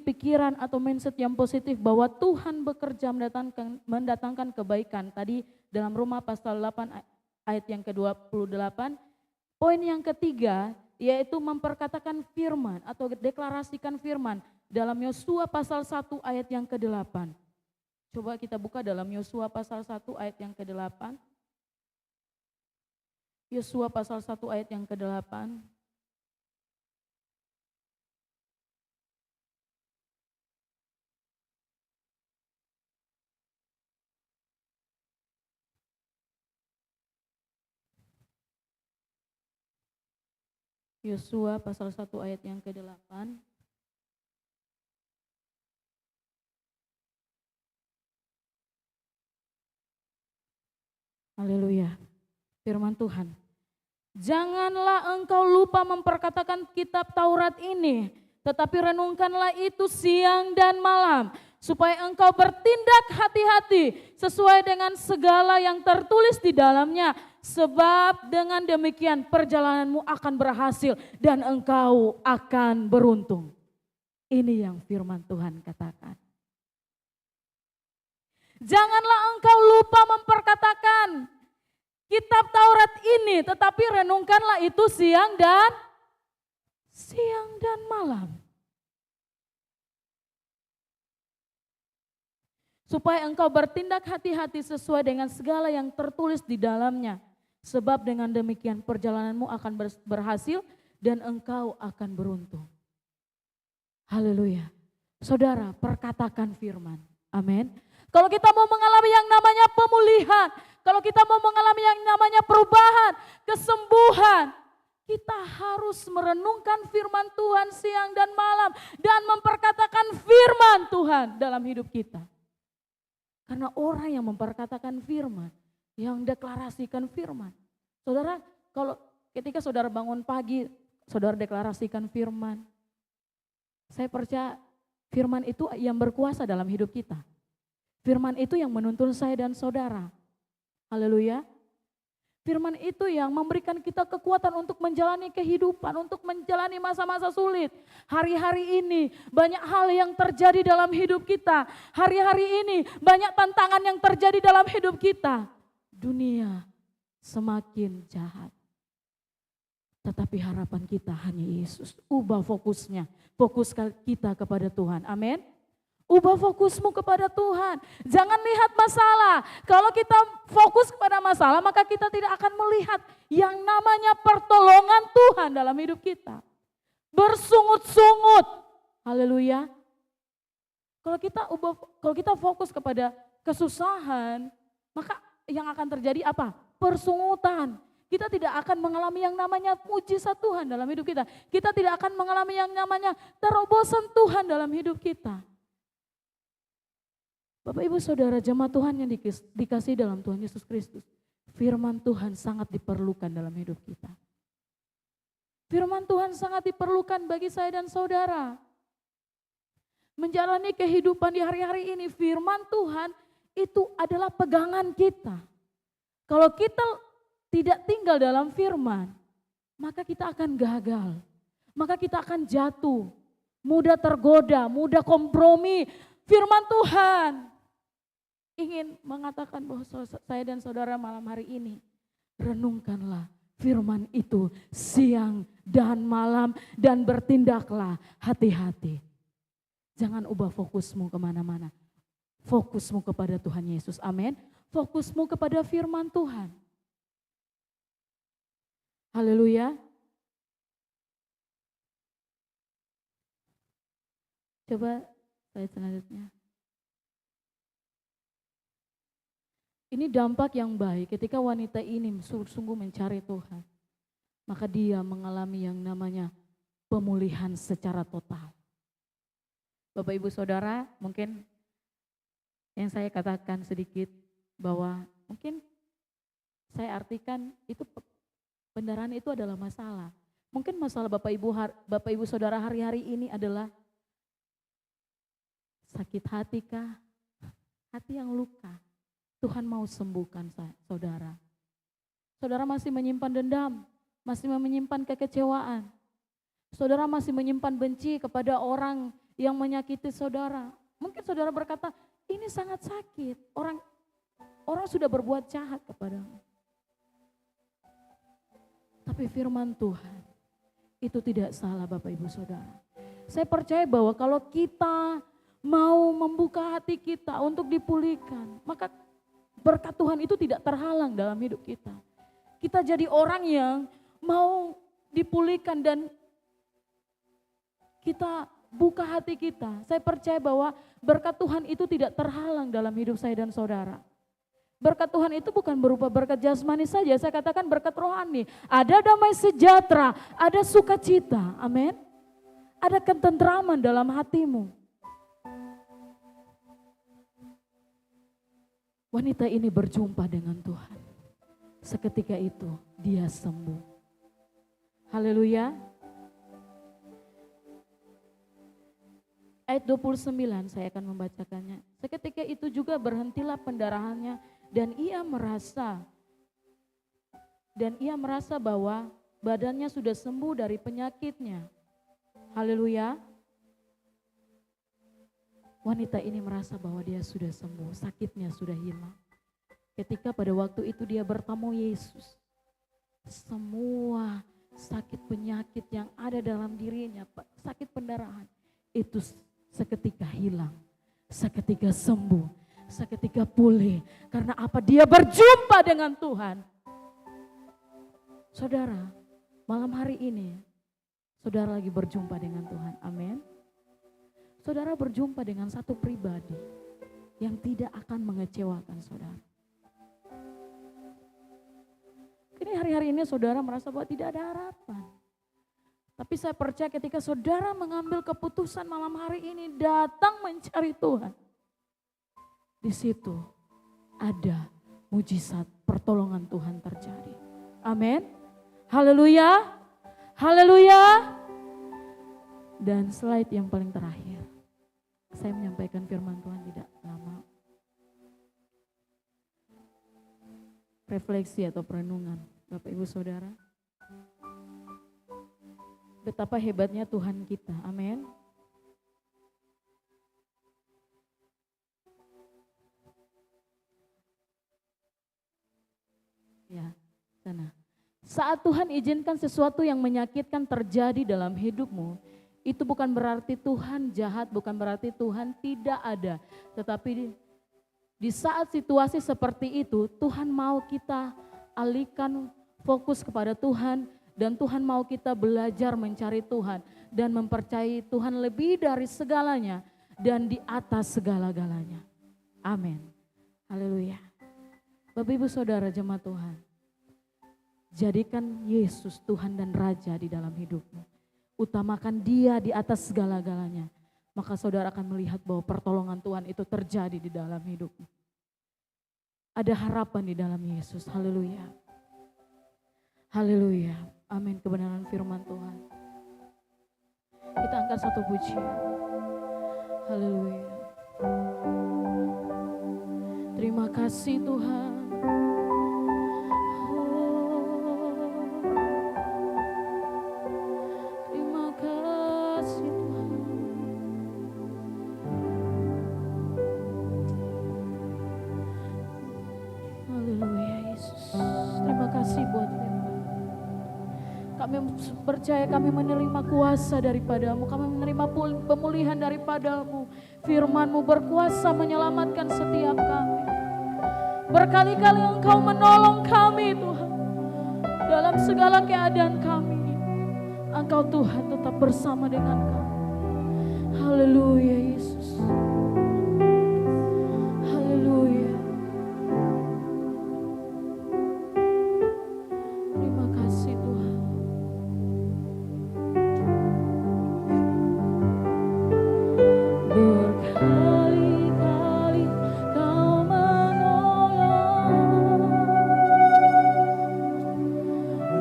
pikiran atau mindset yang positif bahwa Tuhan bekerja mendatangkan kebaikan. Tadi dalam Roma pasal 8 ayat yang ke-28. Poin yang ketiga yaitu memperkatakan firman atau deklarasikan firman dalam Yosua pasal 1 ayat yang ke-8. Coba kita buka dalam Yosua pasal 1 ayat yang ke-8. Yosua pasal 1 ayat yang ke-8. Yosua pasal 1 ayat yang ke-8. Haleluya. Firman Tuhan. Janganlah engkau lupa memperkatakan kitab Taurat ini, tetapi renungkanlah itu siang dan malam, supaya engkau bertindak hati-hati sesuai dengan segala yang tertulis di dalamnya. Sebab dengan demikian perjalananmu akan berhasil dan engkau akan beruntung. Ini yang firman Tuhan katakan. Janganlah engkau lupa memperkatakan kitab Taurat ini, tetapi renungkanlah itu siang dan malam. Supaya engkau bertindak hati-hati sesuai dengan segala yang tertulis di dalamnya. Sebab dengan demikian perjalananmu akan berhasil dan engkau akan beruntung. Haleluya. Saudara, perkatakan firman. Amin. Kalau kita mau mengalami yang namanya pemulihan, kalau kita mau mengalami yang namanya perubahan, kesembuhan, kita harus merenungkan firman Tuhan siang dan malam dan memperkatakan firman Tuhan dalam hidup kita. Karena orang yang memperkatakan firman, yang deklarasikan firman. Saudara, kalau ketika saudara bangun pagi, saudara deklarasikan firman. Saya percaya firman itu yang berkuasa dalam hidup kita. Firman itu yang menuntun saya dan saudara. Haleluya. Firman itu yang memberikan kita kekuatan untuk menjalani kehidupan, untuk menjalani masa-masa sulit. Hari-hari ini banyak hal yang terjadi dalam hidup kita. Hari-hari ini banyak tantangan yang terjadi dalam hidup kita. Dunia semakin jahat. Tetapi harapan kita hanya Yesus. Ubah fokusnya, fokus kita kepada Tuhan. Amin. Ubah fokusmu kepada Tuhan. Jangan lihat masalah. Kalau kita fokus kepada masalah, maka kita tidak akan melihat yang namanya pertolongan Tuhan dalam hidup kita. Bersungut-sungut. Haleluya. Kalau kita fokus kepada kesusahan, maka yang akan terjadi apa? Persungutan. Kita tidak akan mengalami yang namanya mujizat Tuhan dalam hidup kita. Kita tidak akan mengalami yang namanya terobosan Tuhan dalam hidup kita. Bapak Ibu Saudara jemaat Tuhan yang dikasihi dalam Tuhan Yesus Kristus. Firman Tuhan sangat diperlukan dalam hidup kita. Firman Tuhan sangat diperlukan bagi saya dan saudara. Menjalani kehidupan di hari-hari ini, firman Tuhan itu adalah pegangan kita. Kalau kita tidak tinggal dalam firman, maka kita akan gagal. Maka kita akan jatuh, mudah tergoda, mudah kompromi. Firman Tuhan ingin mengatakan bahwa saya dan saudara malam hari ini, renungkanlah firman itu siang dan malam dan bertindaklah hati-hati. Jangan ubah fokusmu kemana-mana. Fokusmu kepada Tuhan Yesus. Amin. Fokusmu kepada firman Tuhan. Haleluya. Coba slide selanjutnya. Ini dampak yang baik ketika wanita ini sungguh mencari Tuhan. Maka dia mengalami yang namanya pemulihan secara total. Bapak Ibu Saudara, mungkin yang saya katakan sedikit bahwa mungkin saya artikan itu pendarahan itu adalah masalah. Mungkin masalah Bapak Ibu Saudara hari-hari ini adalah sakit hati kah? Hati yang luka. Tuhan mau sembuhkan saudara. Saudara masih menyimpan dendam, masih menyimpan kekecewaan. Saudara masih menyimpan benci kepada orang yang menyakiti saudara. Mungkin saudara berkata, ini sangat sakit. Orang sudah berbuat jahat kepadamu. Tapi firman Tuhan itu tidak salah Bapak Ibu Saudara. Saya percaya bahwa kalau kita mau membuka hati kita untuk dipulihkan, maka berkat Tuhan itu tidak terhalang dalam hidup kita. Kita jadi orang yang mau dipulihkan dan kita buka hati kita. Saya percaya bahwa berkat Tuhan itu tidak terhalang dalam hidup saya dan saudara. Berkat Tuhan itu bukan berupa berkat jasmani saja, saya katakan berkat rohani. Ada damai sejahtera, ada sukacita, amin. Ada ketentraman dalam hatimu. Wanita ini berjumpa dengan Tuhan. Seketika itu dia sembuh. Haleluya. Ayat 29 saya akan membacakannya. Seketika itu juga berhentilah pendarahannya dan ia merasa bahwa badannya sudah sembuh dari penyakitnya. Haleluya. Wanita ini merasa bahwa dia sudah sembuh, sakitnya sudah hilang. Ketika pada waktu itu dia bertemu Yesus, semua sakit penyakit yang ada dalam dirinya, sakit pendarahan, itu seketika hilang, seketika sembuh, seketika pulih. Karena apa? Dia berjumpa dengan Tuhan. Saudara, malam hari ini, saudara lagi berjumpa dengan Tuhan, amin. Saudara berjumpa dengan satu pribadi yang tidak akan mengecewakan saudara. Ini hari-hari ini saudara merasa bahwa tidak ada harapan. Tapi saya percaya ketika saudara mengambil keputusan malam hari ini datang mencari Tuhan. Di situ ada mujizat pertolongan Tuhan terjadi. Amin. Haleluya. Haleluya. Dan slide yang paling terakhir. Saya menyampaikan firman Tuhan tidak lama. Refleksi atau perenungan Bapak Ibu Saudara. Betapa hebatnya Tuhan kita, amin. Ya, sana. Saat Tuhan izinkan sesuatu yang menyakitkan terjadi dalam hidupmu, itu bukan berarti Tuhan jahat, bukan berarti Tuhan tidak ada. Tetapi di saat situasi seperti itu, Tuhan mau kita alihkan fokus kepada Tuhan. Dan Tuhan mau kita belajar mencari Tuhan dan mempercayai Tuhan lebih dari segalanya dan di atas segala-galanya. Amin. Haleluya. Bapak Ibu Saudara jemaat Tuhan, jadikan Yesus Tuhan dan Raja di dalam hidupmu. Utamakan Dia di atas segala-galanya. Maka saudara akan melihat bahwa pertolongan Tuhan itu terjadi di dalam hidupmu. Ada harapan di dalam Yesus. Haleluya. Haleluya. Amin, kebenaran firman Tuhan. Kita angkat satu pujian. Haleluya. Terima kasih Tuhan. Haleluya Yesus. Terima kasih buat firman. Kami percaya kami menerima kuasa daripadamu. Kami menerima pemulihan daripadamu. Firman-Mu berkuasa menyelamatkan setiap kami. Berkali-kali Engkau menolong kami Tuhan. Dalam segala keadaan kami. Engkau Tuhan tetap bersama dengan kami. Haleluya Yesus. Haleluya. Terima kasih Tuhan. Berkali-kali Kau menolong,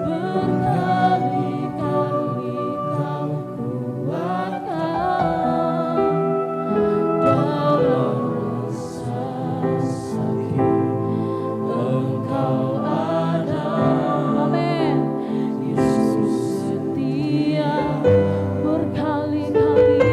berkali-kali Kau kuatkan dalam rasa sakit. Engkau ada, amin. Yesus setia berkali-kali.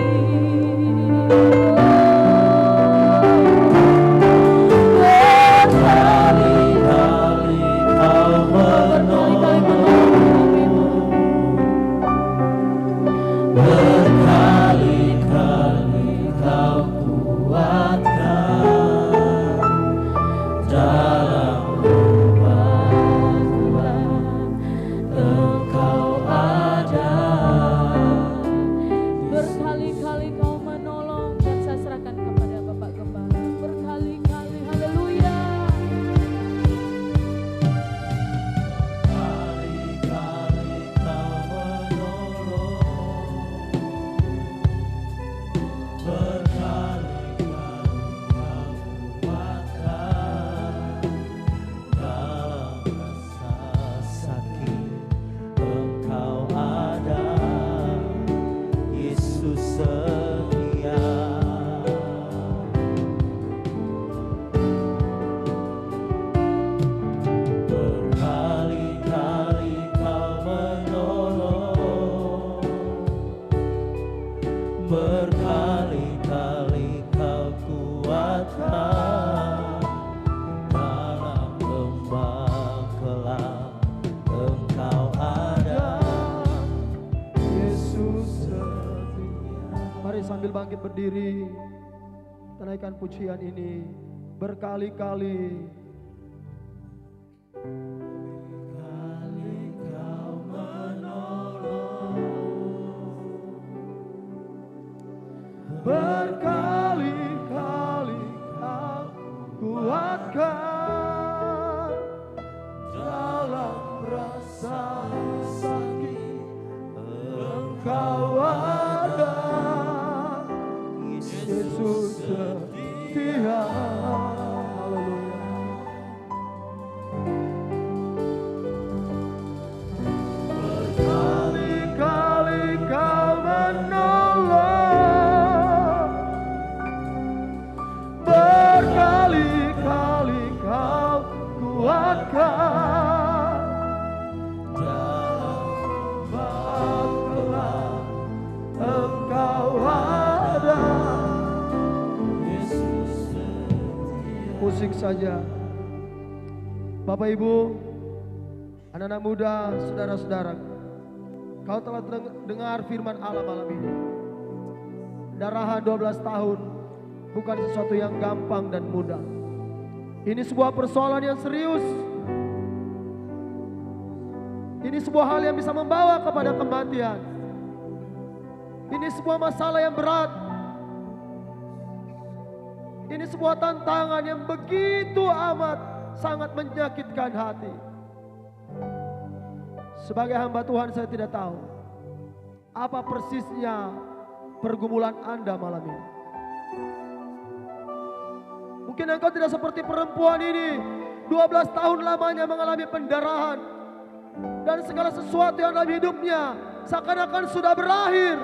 Berkali-kali Kau menolong, dan saya serahkan kepada Bapak Gembala. Berkali-kali, haleluya. Berkali-kali Kau kuatkan dalam lembah gelap. Engkau ada, Yesus setia. Mari sambil bangkit berdiri, naikkan pujian ini. Berkali-kali Kau menolong, berkali-kali Kau kuatkan dalam rasa sakit. Engkau ada, Yesus setia. Haleluya. Berkali-kali Kau menolong, berkali-kali Kau kuatkan dalam lembah gelap. Engkau ada, Yesus setia. Musik saja. Bapak Ibu, anak-anak muda, saudara-saudara, kau telah dengar firman Allah malam ini. Pendarahan 12 tahun bukan sesuatu yang gampang dan mudah. Ini sebuah persoalan yang serius. Ini sebuah hal yang bisa membawa kepada kematian. Ini sebuah masalah yang berat. Ini sebuah tantangan yang begitu amat sangat menyakitkan hati. Sebagai hamba Tuhan, saya tidak tahu apa persisnya pergumulan Anda malam ini. Mungkin engkau tidak seperti perempuan ini, 12 tahun lamanya mengalami pendarahan, dan segala sesuatu yang dalam hidupnya seakan-akan sudah berakhir.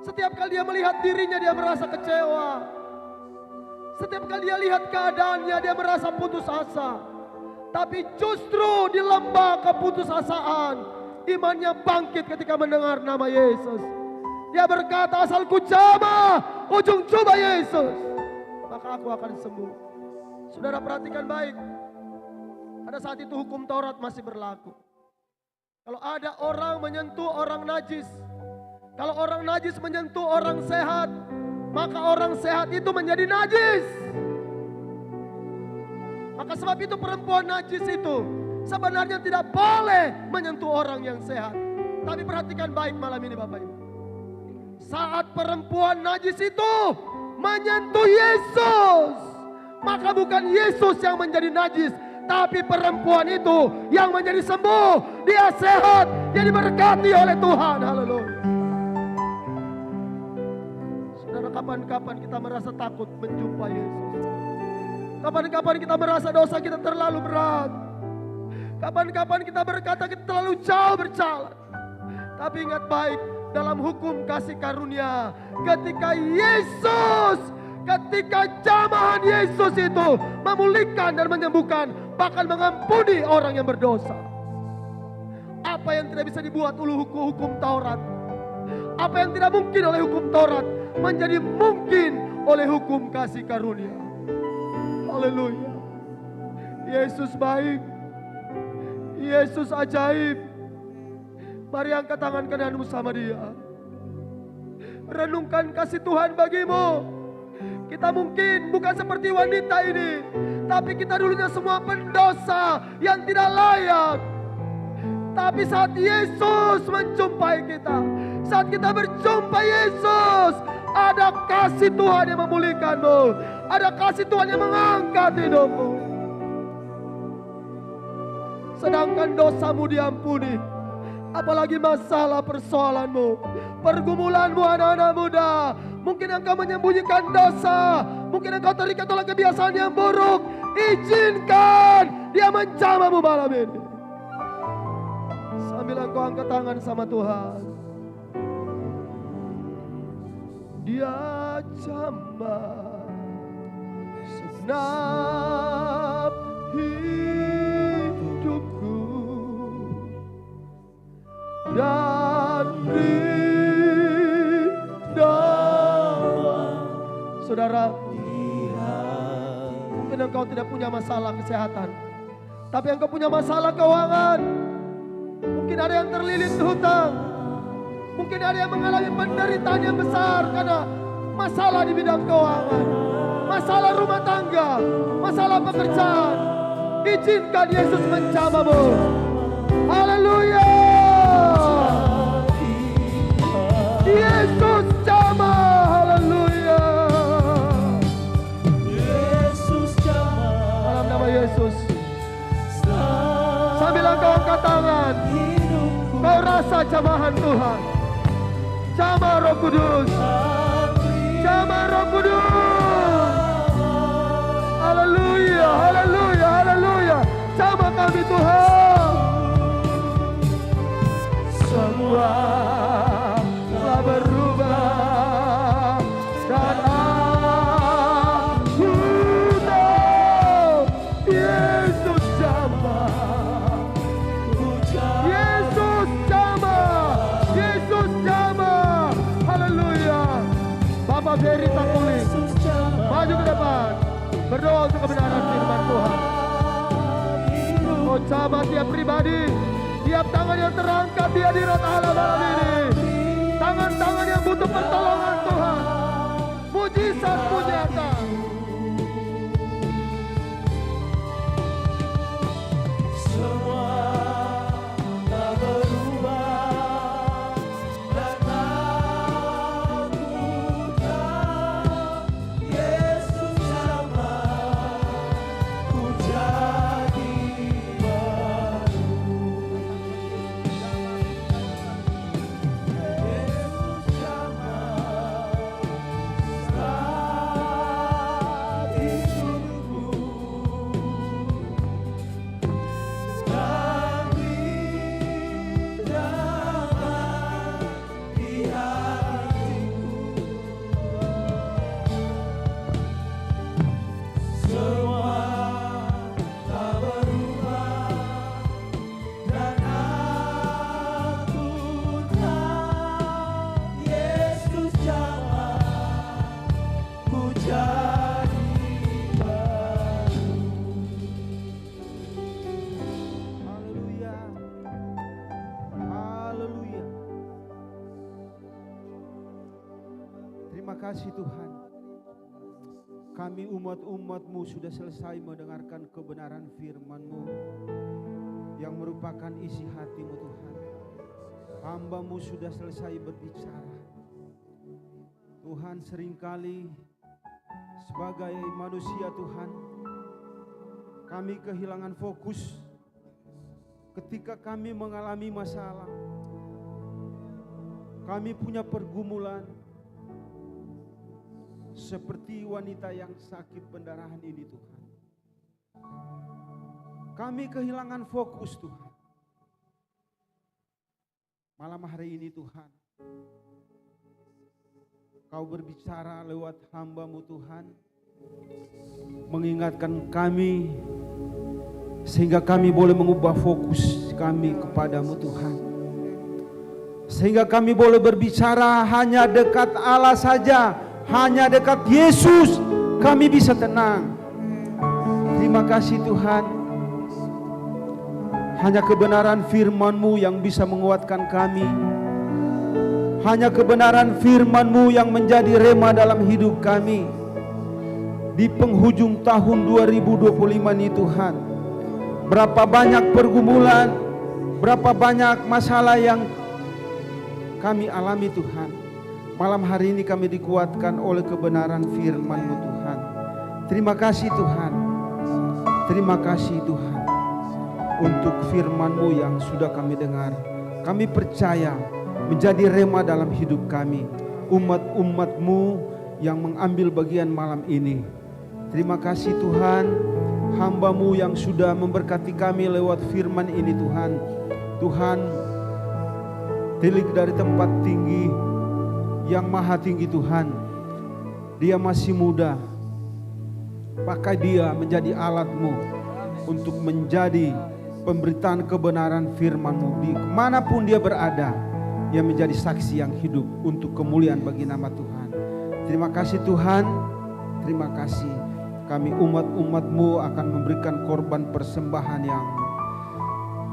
Setiap kali dia melihat dirinya, dia merasa kecewa. Setiap kali dia lihat keadaannya, dia merasa putus asa. Tapi justru di lembah keputusasaan, imannya bangkit ketika mendengar nama Yesus. Dia berkata, asal ku jamah ujung jubah Yesus, maka aku akan sembuh. Saudara perhatikan baik. Pada saat itu hukum Taurat masih berlaku. Kalau ada orang menyentuh orang najis, kalau orang najis menyentuh orang sehat, maka orang sehat itu menjadi najis. Maka sebab itu perempuan najis itu sebenarnya tidak boleh menyentuh orang yang sehat. Tapi perhatikan baik malam ini Bapak Ibu. Saat perempuan najis itu menyentuh Yesus, maka bukan Yesus yang menjadi najis, tapi perempuan itu yang menjadi sembuh. Dia sehat, dia diberkati oleh Tuhan. Haleluya. Saudara, kapan-kapan kita merasa takut menjumpai Yesus? Kapan-kapan kita merasa dosa kita terlalu berat? Kapan-kapan kita berkata kita terlalu jauh berjalan? Tapi ingat baik, dalam hukum kasih karunia, ketika jamahan Yesus itu memulihkan dan menyembuhkan, bahkan mengampuni orang yang berdosa. Apa yang tidak bisa dibuat oleh hukum Taurat, apa yang tidak mungkin oleh hukum Taurat, menjadi mungkin oleh hukum kasih karunia. Haleluya. Yesus baik, Yesus ajaib. Mari angkat tangan kananmu sama dia. Renungkan kasih Tuhan bagimu. Kita mungkin bukan seperti wanita ini, tapi kita dulunya semua pendosa yang tidak layak. Tapi saat Yesus menjumpai kita, saat kita berjumpa Yesus, ada kasih Tuhan yang memulihkanmu, ada kasih Tuhan yang mengangkat hidupmu. Sedangkan dosamu diampuni, apalagi masalah persoalanmu, pergumulanmu anak-anak muda. Mungkin engkau menyembunyikan dosa, mungkin engkau terikat oleh kebiasaan yang buruk. Izinkan dia menjamahmu malam ini. Sambil engkau angkat tangan sama Tuhan. Dia jamah segenap hidupku dan saudara, mungkin engkau tidak punya masalah kesehatan, tapi engkau punya masalah keuangan. Mungkin ada yang terlilit hutang, mungkin ada yang mengalami penderitaan yang besar karena masalah di bidang keuangan, masalah rumah tangga, masalah pekerjaan. Izinkan Yesus menjamahmu. Haleluya. Yesus jamah. Haleluya. Yesus jamah. Dalam nama Yesus. Sambil engkau angkat tangan, kau rasa jamahan Tuhan. Jamah Roh Kudus. Jamah Roh Kudus. Haleluya, haleluya, haleluya. Jamah kami Tuhan. Semua telah berubah dan aku tahu Yesus jamah. Yesus jamah. Yesus jamah. Haleluya. Bapak Ferry Takuli, maju ke depan, berdoa untuk kebenaran firman Tuhan. Oh, jamah tiap pribadi, tiap tangan yang terangkat di hadirat Allah malam ini, tangan-tangan yang butuh pertolongan Tuhan, mujizat-Mu nyata. Semua tak berubah dan aku tahu Yesus jamah, ku jadi baru. Yesus jamah, kasih Tuhan. Kami umat-umat-Mu sudah selesai mendengarkan kebenaran firman-Mu yang merupakan isi hati-Mu Tuhan. Hamba-Mu sudah selesai berbicara. Tuhan, seringkali sebagai manusia Tuhan, kami kehilangan fokus ketika kami mengalami masalah. Kami punya pergumulan seperti wanita yang sakit pendarahan ini Tuhan. Kami kehilangan fokus Tuhan. Malam hari ini Tuhan, Kau berbicara lewat hamba-Mu Tuhan, mengingatkan kami sehingga kami boleh mengubah fokus kami kepadamu Tuhan. Sehingga kami boleh berbicara hanya dekat Allah saja, hanya dekat Yesus kami bisa tenang. Terima kasih Tuhan. Hanya kebenaran firman-Mu yang bisa menguatkan kami. Hanya kebenaran firman-Mu yang menjadi rema dalam hidup kami. Di penghujung tahun 2025 ini Tuhan, berapa banyak pergumulan, berapa banyak masalah yang kami alami Tuhan. Malam hari ini kami dikuatkan oleh kebenaran firman-Mu Tuhan. Terima kasih Tuhan. Terima kasih Tuhan untuk firman-Mu yang sudah kami dengar. Kami percaya menjadi rema dalam hidup kami, umat-umat-Mu yang mengambil bagian malam ini. Terima kasih Tuhan, hamba-Mu yang sudah memberkati kami lewat firman ini Tuhan. Tuhan, tilik dari tempat tinggi yang maha tinggi Tuhan, dia masih muda. Pakai dia menjadi alat-Mu untuk menjadi pemberitaan kebenaran firman-Mu. Di manapun dia berada, dia menjadi saksi yang hidup untuk kemuliaan bagi nama Tuhan. Terima kasih Tuhan, terima kasih. Kami umat-umat-Mu akan memberikan korban persembahan yang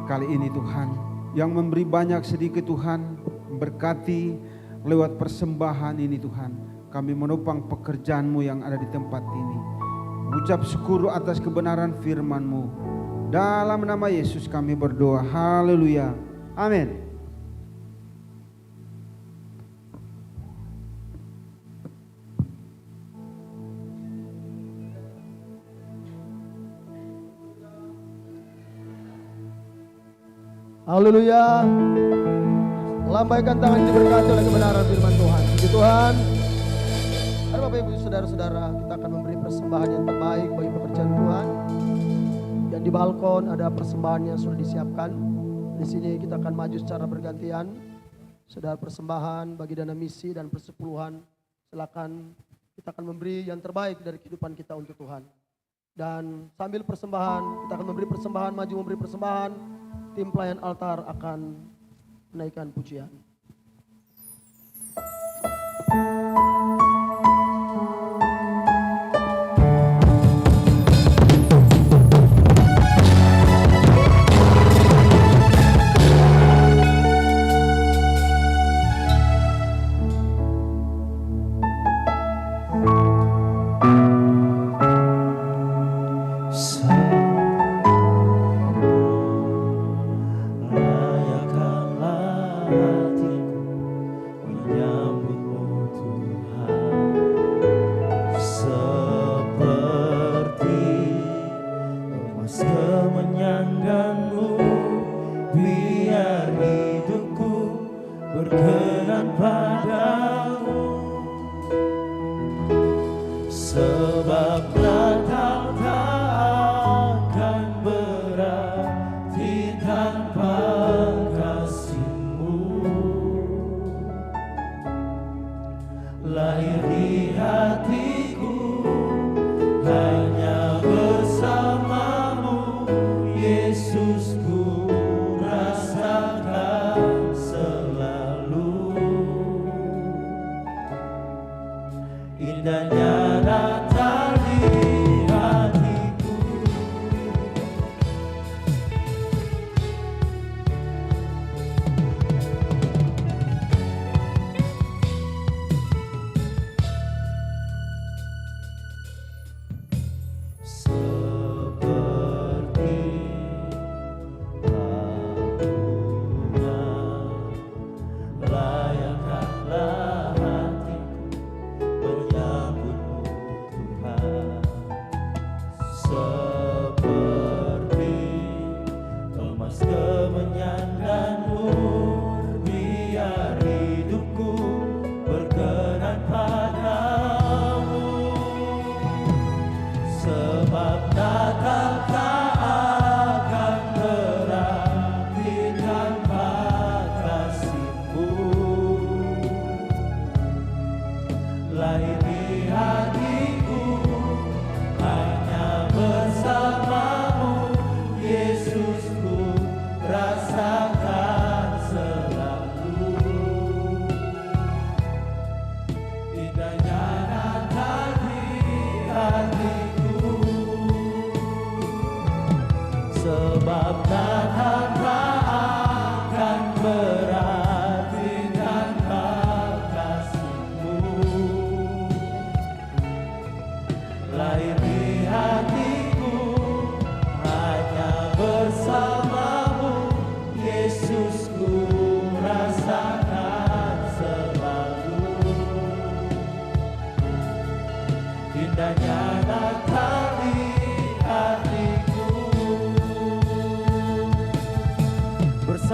kali ini Tuhan, yang memberi banyak sedikit Tuhan, berkati lewat persembahan ini Tuhan. Kami menopang pekerjaan-Mu yang ada di tempat ini. Ucap syukur atas kebenaran firman-Mu. Dalam nama Yesus kami berdoa. Haleluya. Amin. Haleluya. Lambaikan tangan diberkati oleh kebenaran firman Tuhan. Puji Tuhan. Mari Bapak Ibu Saudara-saudara, kita akan memberi persembahan yang terbaik bagi pekerjaan Tuhan. Dan di balkon ada persembahan yang sudah disiapkan. Di sini kita akan maju secara bergantian. Saudara persembahan bagi dana misi dan persepuluhan, silakan kita akan memberi yang terbaik dari kehidupan kita untuk Tuhan. Dan sambil persembahan, kita akan memberi persembahan, maju memberi persembahan. Tim pelayan altar akan menaikkan pujian. Yesus ku rasakan selalu.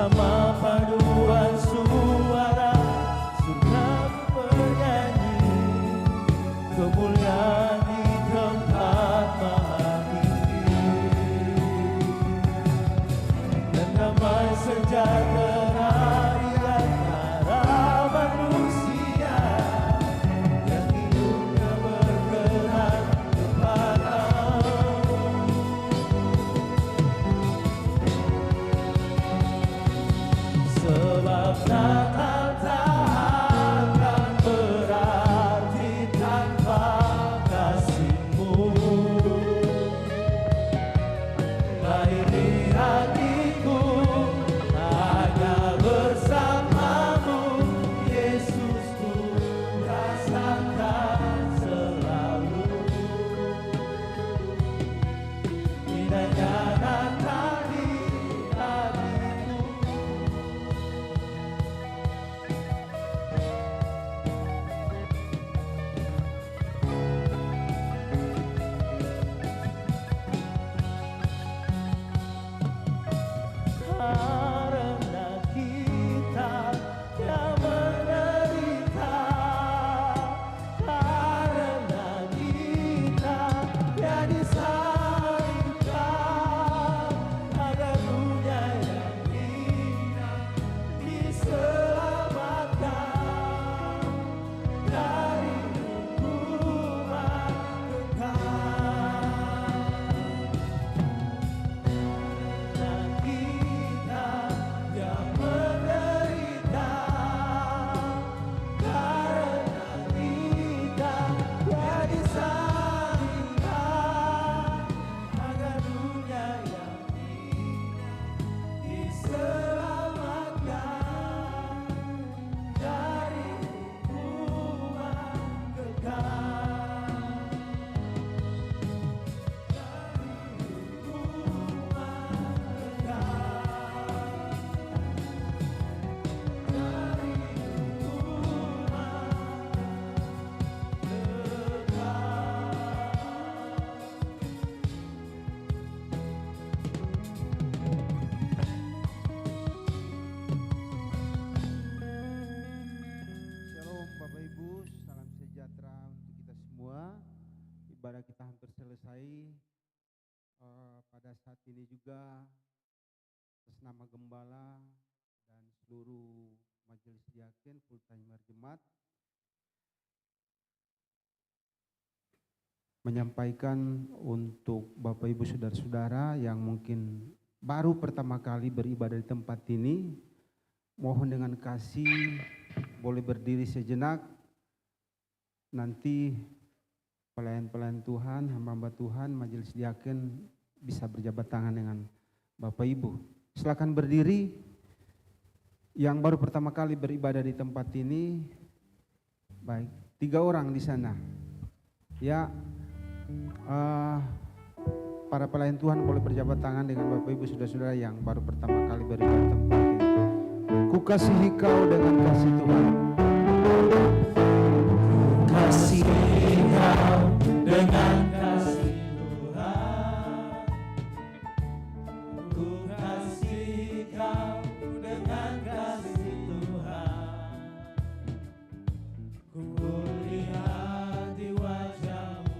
bersama paduan suara surga bernyanyi kemuliaan di tempat maha tinggi dan damai sejahtera di antara manusia yang hidupnya berkenan kepadamu. Sebab Natal tak akan berarti tanpa kasih-Mu. Lahir di hatiku hanya bersama-Mu, Yesus, ku rasakan selalu indahnya Natal di hatiku. Karena kita yang menderita, karena kita yang disalibkan, agar dunia yang hina diselamatkan dari hukuman kekal. Dan kita yang menderita, karena kita yang disalibkan, agar dunia yang hina diselamatkan dari hukuman kekal. Shalom Bapak Ibu, salam sejahtera untuk kita semua. Ibadah kita hampir selesai. Pada saat ini juga atas nama Gembala dan seluruh majelis diaken full timer jemaat menyampaikan untuk Bapak Ibu saudara-saudara yang mungkin baru pertama kali beribadah di tempat ini, mohon dengan kasih boleh berdiri sejenak. Nanti pelayan-pelayan Tuhan, hamba-hamba Tuhan, majelis diaken bisa berjabat tangan dengan Bapak Ibu. Silakan berdiri. Yang baru pertama kali beribadah di tempat ini, baik, 3 orang di sana. Ya, para pelayan Tuhan boleh berjabat tangan dengan Bapak Ibu saudara-saudara yang baru pertama kali beribadah di tempat ini. Ku kasihi kau dengan kasih Tuhan. Kasih kau dengan kasih Tuhan, ku kasih kau dengan kasih Tuhan, ku lihat di wajah-Mu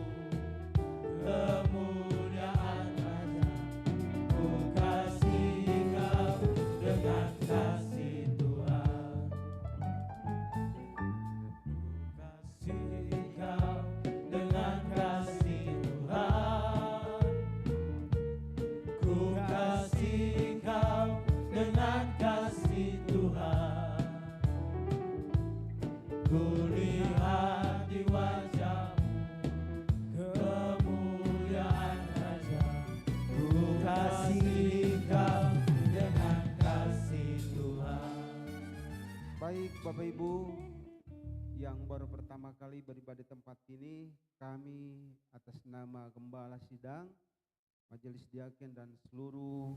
kemuliaan Raja, ku kasih kau dengan kasih Tuhan. Kasih kau dengan kasih Tuhan, ku kasih kau dengan kasih Tuhan, ku lihat di wajah-Mu kemuliaan Raja, ku kasih kau dengan kasih Tuhan. Baik Bapak Ibu yang baru pertama kali beribadah di tempat ini, kami atas nama Gembala Sidang, Majelis Diaken dan seluruh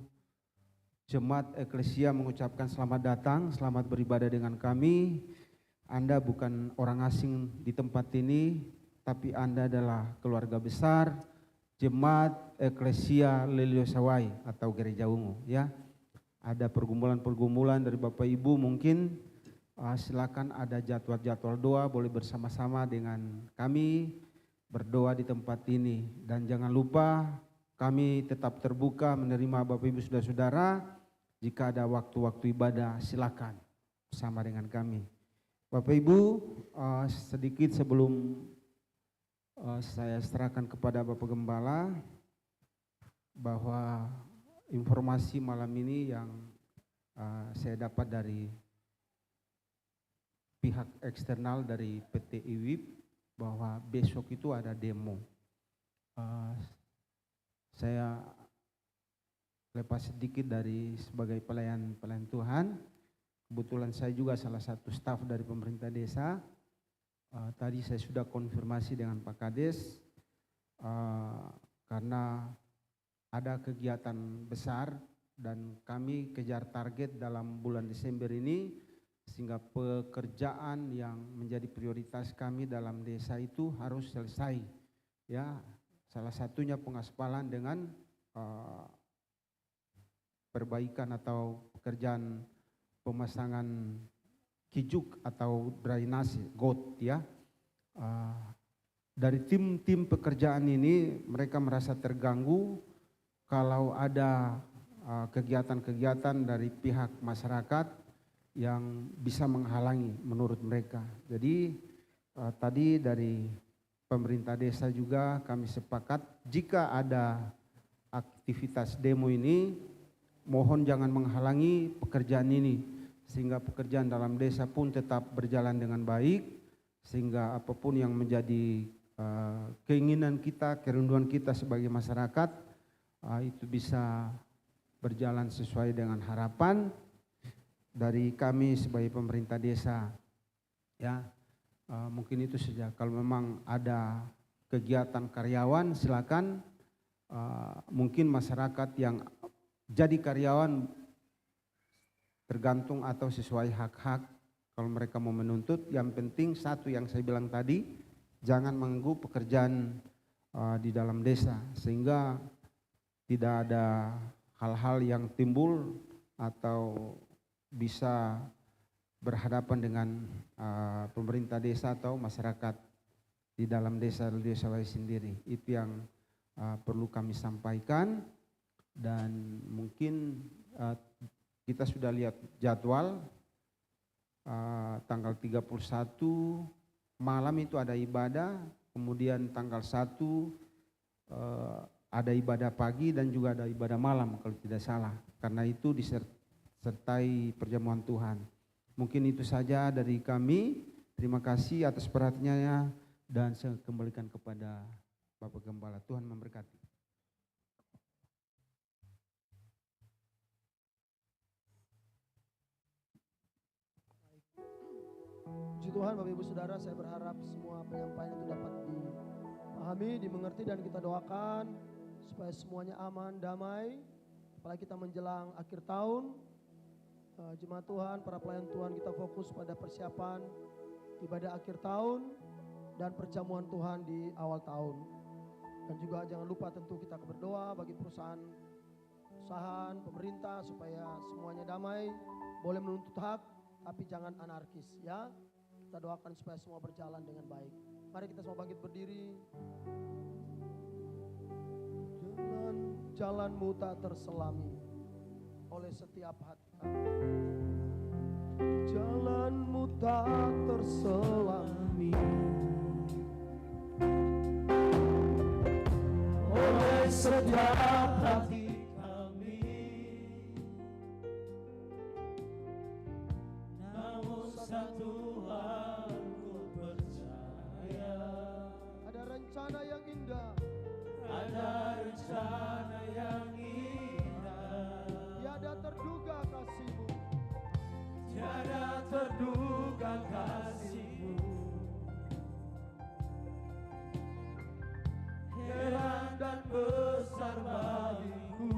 jemaat eklesia mengucapkan selamat datang, selamat beribadah dengan kami. Anda bukan orang asing di tempat ini, tapi Anda adalah keluarga besar jemaat eklesia Lelio Sawai atau Gereja Ungu, ya. ada pergumulan-pergumulan dari Bapak Ibu, mungkin silakan ada jadwal-jadwal doa, boleh bersama-sama dengan kami berdoa di tempat ini. Dan jangan lupa kami tetap terbuka menerima Bapak Ibu Saudara-saudara. Jika ada waktu-waktu ibadah silakan bersama dengan kami. Bapak Ibu, sedikit sebelum saya serahkan kepada Bapak Gembala bahwa informasi malam ini yang saya dapat dari pihak eksternal dari PT IWIP bahwa besok itu ada demo. Saya lepas sedikit dari sebagai pelayan Tuhan. Kebetulan saya juga salah satu staf dari pemerintah desa. Tadi saya sudah konfirmasi dengan Pak Kades karena ada kegiatan besar dan kami kejar target dalam bulan Desember ini, sehingga pekerjaan yang menjadi prioritas kami dalam desa itu harus selesai. Ya, salah satunya pengaspalan dengan perbaikan atau pekerjaan pemasangan kijuk atau drainase got ya. Dari tim pekerjaan ini mereka merasa terganggu kalau ada kegiatan-kegiatan dari pihak masyarakat yang bisa menghalangi menurut mereka. Jadi tadi dari pemerintah desa juga kami sepakat jika ada aktivitas demo ini mohon jangan menghalangi pekerjaan ini, sehingga pekerjaan dalam desa pun tetap berjalan dengan baik, sehingga apapun yang menjadi keinginan kita, kerinduan kita sebagai masyarakat itu bisa berjalan sesuai dengan harapan dari kami sebagai pemerintah desa. Ya, mungkin itu saja. Kalau memang ada kegiatan karyawan silakan, mungkin masyarakat yang jadi karyawan tergantung atau sesuai hak-hak kalau mereka mau menuntut. Yang penting satu yang saya bilang tadi, jangan mengganggu pekerjaan di dalam desa, sehingga tidak ada hal-hal yang timbul atau bisa berhadapan dengan pemerintah desa atau masyarakat di dalam desa sendiri. Itu yang perlu kami sampaikan. Dan mungkin kita sudah lihat jadwal tanggal 31 malam itu ada ibadah, kemudian tanggal 1 ada ibadah pagi dan juga ada ibadah malam kalau tidak salah. Karena itu disertai perjamuan Tuhan. Mungkin itu saja dari kami. Terima kasih atas perhatiannya dan saya kembalikan kepada Bapak Gembala. Tuhan memberkati. Puji Tuhan, Bapak Ibu Saudara, saya berharap semua penyampaian itu dapat dipahami, dimengerti, dan kita doakan supaya semuanya aman, damai. Apalagi kita menjelang akhir tahun, jemaat Tuhan, para pelayan Tuhan, kita fokus pada persiapan ibadah akhir tahun dan perjamuan Tuhan di awal tahun. Dan juga jangan lupa tentu kita berdoa bagi perusahaan, pemerintah, supaya semuanya damai, boleh menuntut hak, tapi jangan anarkis ya. Kita doakan supaya semua berjalan dengan baik. Mari kita semua bangkit berdiri. Jalanmu tak terselami oleh setiap hati kami. Jalanmu tak terselami oleh setiap hati kami. Namun satu hal ku percaya, ada rencana yang indah, ada rencana yang indah. Tiada terduga kasih-Mu, tiada terduga kasih-Mu. Heran dan besar bagiku,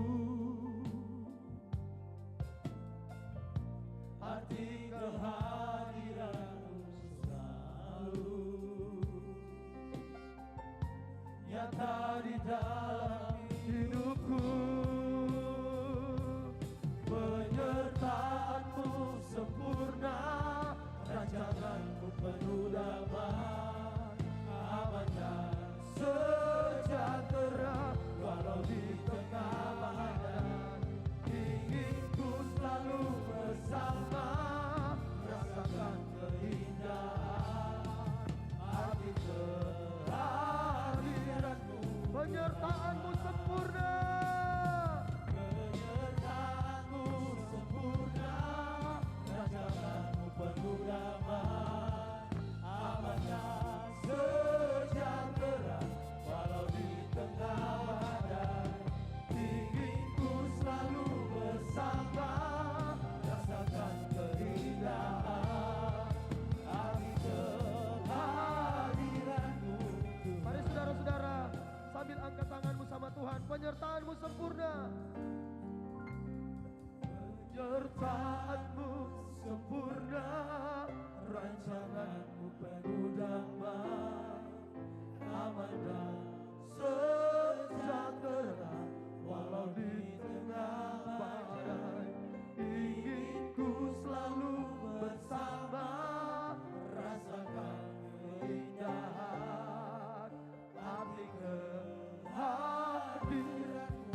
penyertaan-Mu sempurna. Penyertaan-Mu sempurna, rancangan-Mu penuh damai, aman dan sejahtera walau di tengah badai. Ingin ku selalu bersama, rasakan keindahan arti kehadiran.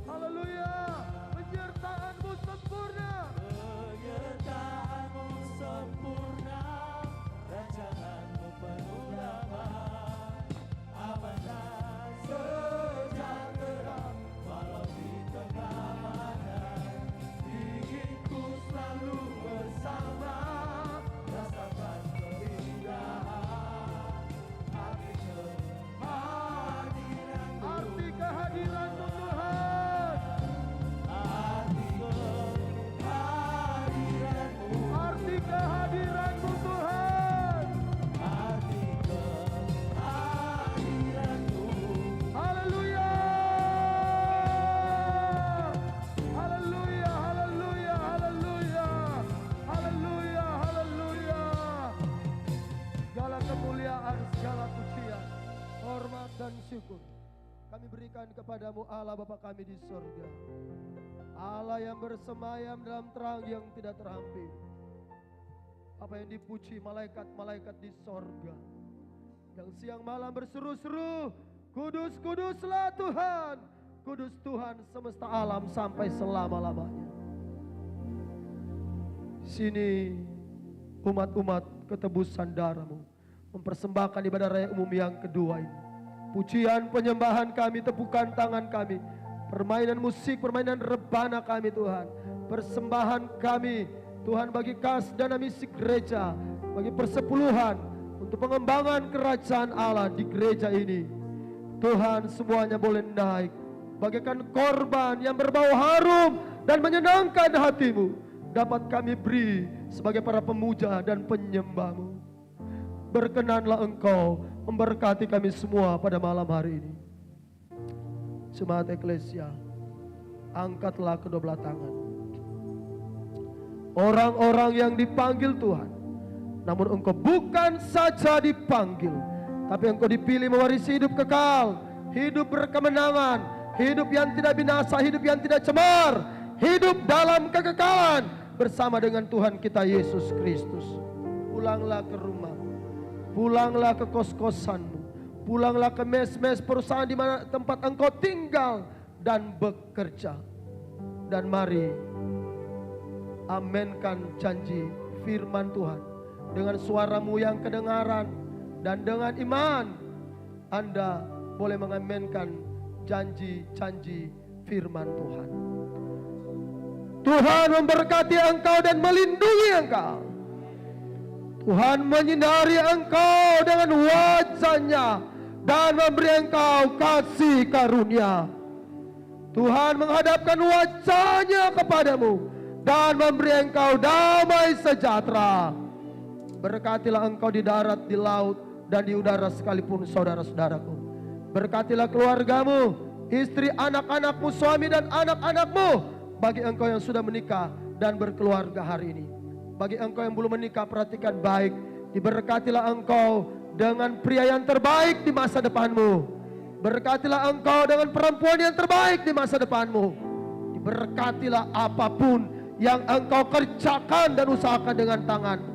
Haleluya. Penyertaan-Mu sempurna. Penyertaan-Mu sempurna, rancangan-Mu penuh damai, aman dan sejahtera walau di tengah badai. Ingin ku selalu bersama, rasakan keindahan arti kehadiran-Mu. Arti kehadiran-Mu Tuhan. Arti kehadiran-Mu, Arti kehadiran-Mu Tuhan. arti kehadiran-Mu. Haleluya. Haleluya, haleluya, haleluya. Haleluya, haleluya. Segala kemuliaan, segala pujian, hormat dan syukur kami berikan kepadamu Allah Bapa kami di surga. Allah yang bersemayam dalam terang yang tidak terampil. Apa yang dipuji malaikat-malaikat di sorga, yang siang malam berseru-seru, kudus, kuduslah Tuhan, kudus Tuhan semesta alam sampai selama-lamanya. Sini umat-umat ketebusan darah-Mu mempersembahkan ibadah raya umum yang kedua ini. Pujian penyembahan kami, tepukan tangan kami, permainan musik, permainan rebana kami Tuhan, persembahan kami Tuhan bagi kas dana misi gereja, bagi persepuluhan untuk pengembangan kerajaan Allah di gereja ini. Tuhan, semuanya boleh naik bagaikan korban yang berbau harum dan menyenangkan hati-Mu, dapat kami beri sebagai para pemuja dan penyembah-Mu. Berkenanlah Engkau memberkati kami semua pada malam hari ini. Jemaat Eklesia, angkatlah kedua belah tangan. Orang-orang yang dipanggil Tuhan, namun engkau bukan saja dipanggil, tapi engkau dipilih mewarisi hidup kekal, hidup berkemenangan, hidup yang tidak binasa, hidup yang tidak cemar, hidup dalam kekekalan bersama dengan Tuhan kita Yesus Kristus. Pulanglah ke rumah, pulanglah ke kos-kosanmu, pulanglah ke mes-mes perusahaan di mana tempat engkau tinggal dan bekerja. Dan mari amenkan janji firman Tuhan dengan suaramu yang kedengaran, dan dengan iman Anda boleh mengamenkan janji-janji firman Tuhan. Tuhan memberkati engkau dan melindungi engkau. Tuhan menyinari engkau dengan wajah-Nya dan memberi engkau kasih karunia. Tuhan menghadapkan wajah-Nya kepadamu dan memberi engkau damai sejahtera. Berkatilah engkau di darat, di laut, dan di udara sekalipun, saudara-saudaraku. Berkatilah keluargamu, istri, anak-anakmu, suami dan anak-anakmu. Bagi engkau yang sudah menikah dan berkeluarga hari ini, bagi engkau yang belum menikah, perhatikan baik. Diberkatilah engkau dengan pria yang terbaik di masa depanmu. Berkatilah engkau dengan perempuan yang terbaik di masa depanmu. Diberkatilah apapun yang engkau kerjakan dan usahakan dengan tanganmu.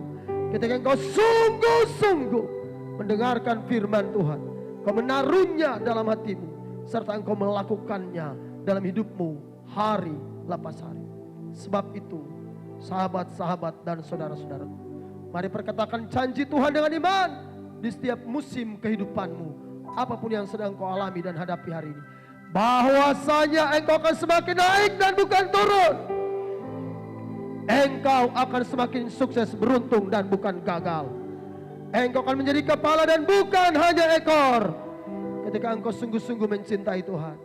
Ketika engkau sungguh-sungguh mendengarkan firman Tuhan, kau menaruhnya dalam hatimu, serta engkau melakukannya dalam hidupmu hari lepas hari. Sebab itu, sahabat-sahabat dan saudara-saudaraku, mari perkatakan janji Tuhan dengan iman di setiap musim kehidupanmu, apapun yang sedang kau alami dan hadapi hari ini, bahwasanya engkau akan semakin naik dan bukan turun. Engkau akan semakin sukses, beruntung dan bukan gagal. Engkau akan menjadi kepala dan bukan hanya ekor, ketika engkau sungguh-sungguh mencintai Tuhan.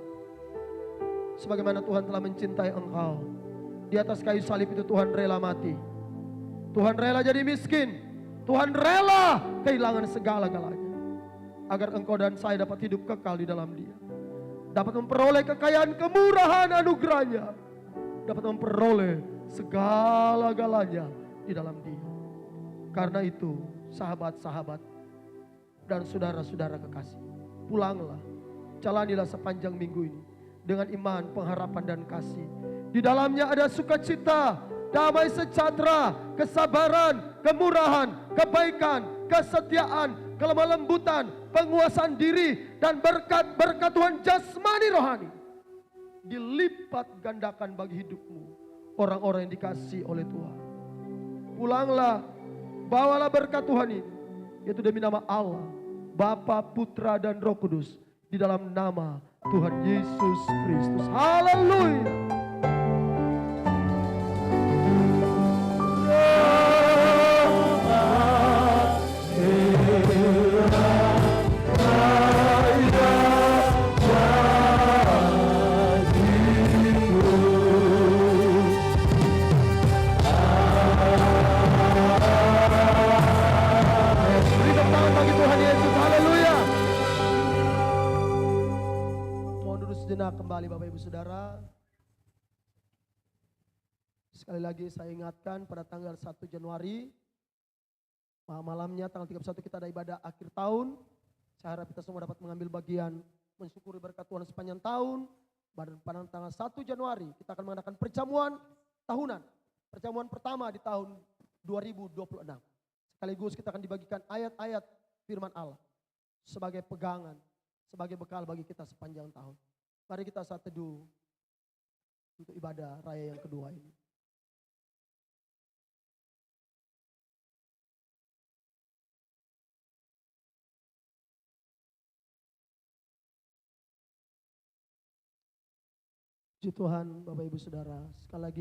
Sebagaimana Tuhan telah mencintai engkau, di atas kayu salib itu Tuhan rela mati. Tuhan rela jadi miskin. Tuhan rela kehilangan segala-galanya, agar engkau dan saya dapat hidup kekal di dalam Dia. dapat memperoleh kekayaan kemurahan anugerahnya, dapat memperoleh segala-galanya di dalam Dia. Karena itu, sahabat-sahabat dan saudara-saudara kekasih, pulanglah, jalanilah sepanjang minggu ini dengan iman, pengharapan dan kasih. Di dalamnya ada sukacita, damai sejahtera, kesabaran, kemurahan, kebaikan, kesetiaan, kelemah lembutan, penguasaan diri, dan berkat-berkat Tuhan jasmani rohani dilipat gandakan bagi hidupmu, orang-orang yang dikasihi oleh Tuhan. Pulanglah, bawalah berkat Tuhan ini, yaitu demi nama Allah, Bapa, Putra, dan Roh Kudus, di dalam nama Tuhan Yesus Kristus. Haleluya. Kembali Bapak Ibu Saudara, sekali lagi saya ingatkan pada tanggal 1 Januari malamnya tanggal 31 kita ada ibadah akhir tahun. Saya harap kita semua dapat mengambil bagian mensyukuri berkat Tuhan sepanjang tahun. Pada tanggal 1 Januari kita akan mengadakan perjamuan tahunan, perjamuan pertama di tahun 2026. Sekaligus kita akan dibagikan ayat-ayat firman Allah sebagai pegangan, sebagai bekal bagi kita sepanjang tahun. Mari kita saat teduh untuk ibadah raya yang kedua ini. Puji Tuhan Bapak Ibu Saudara, sekali lagi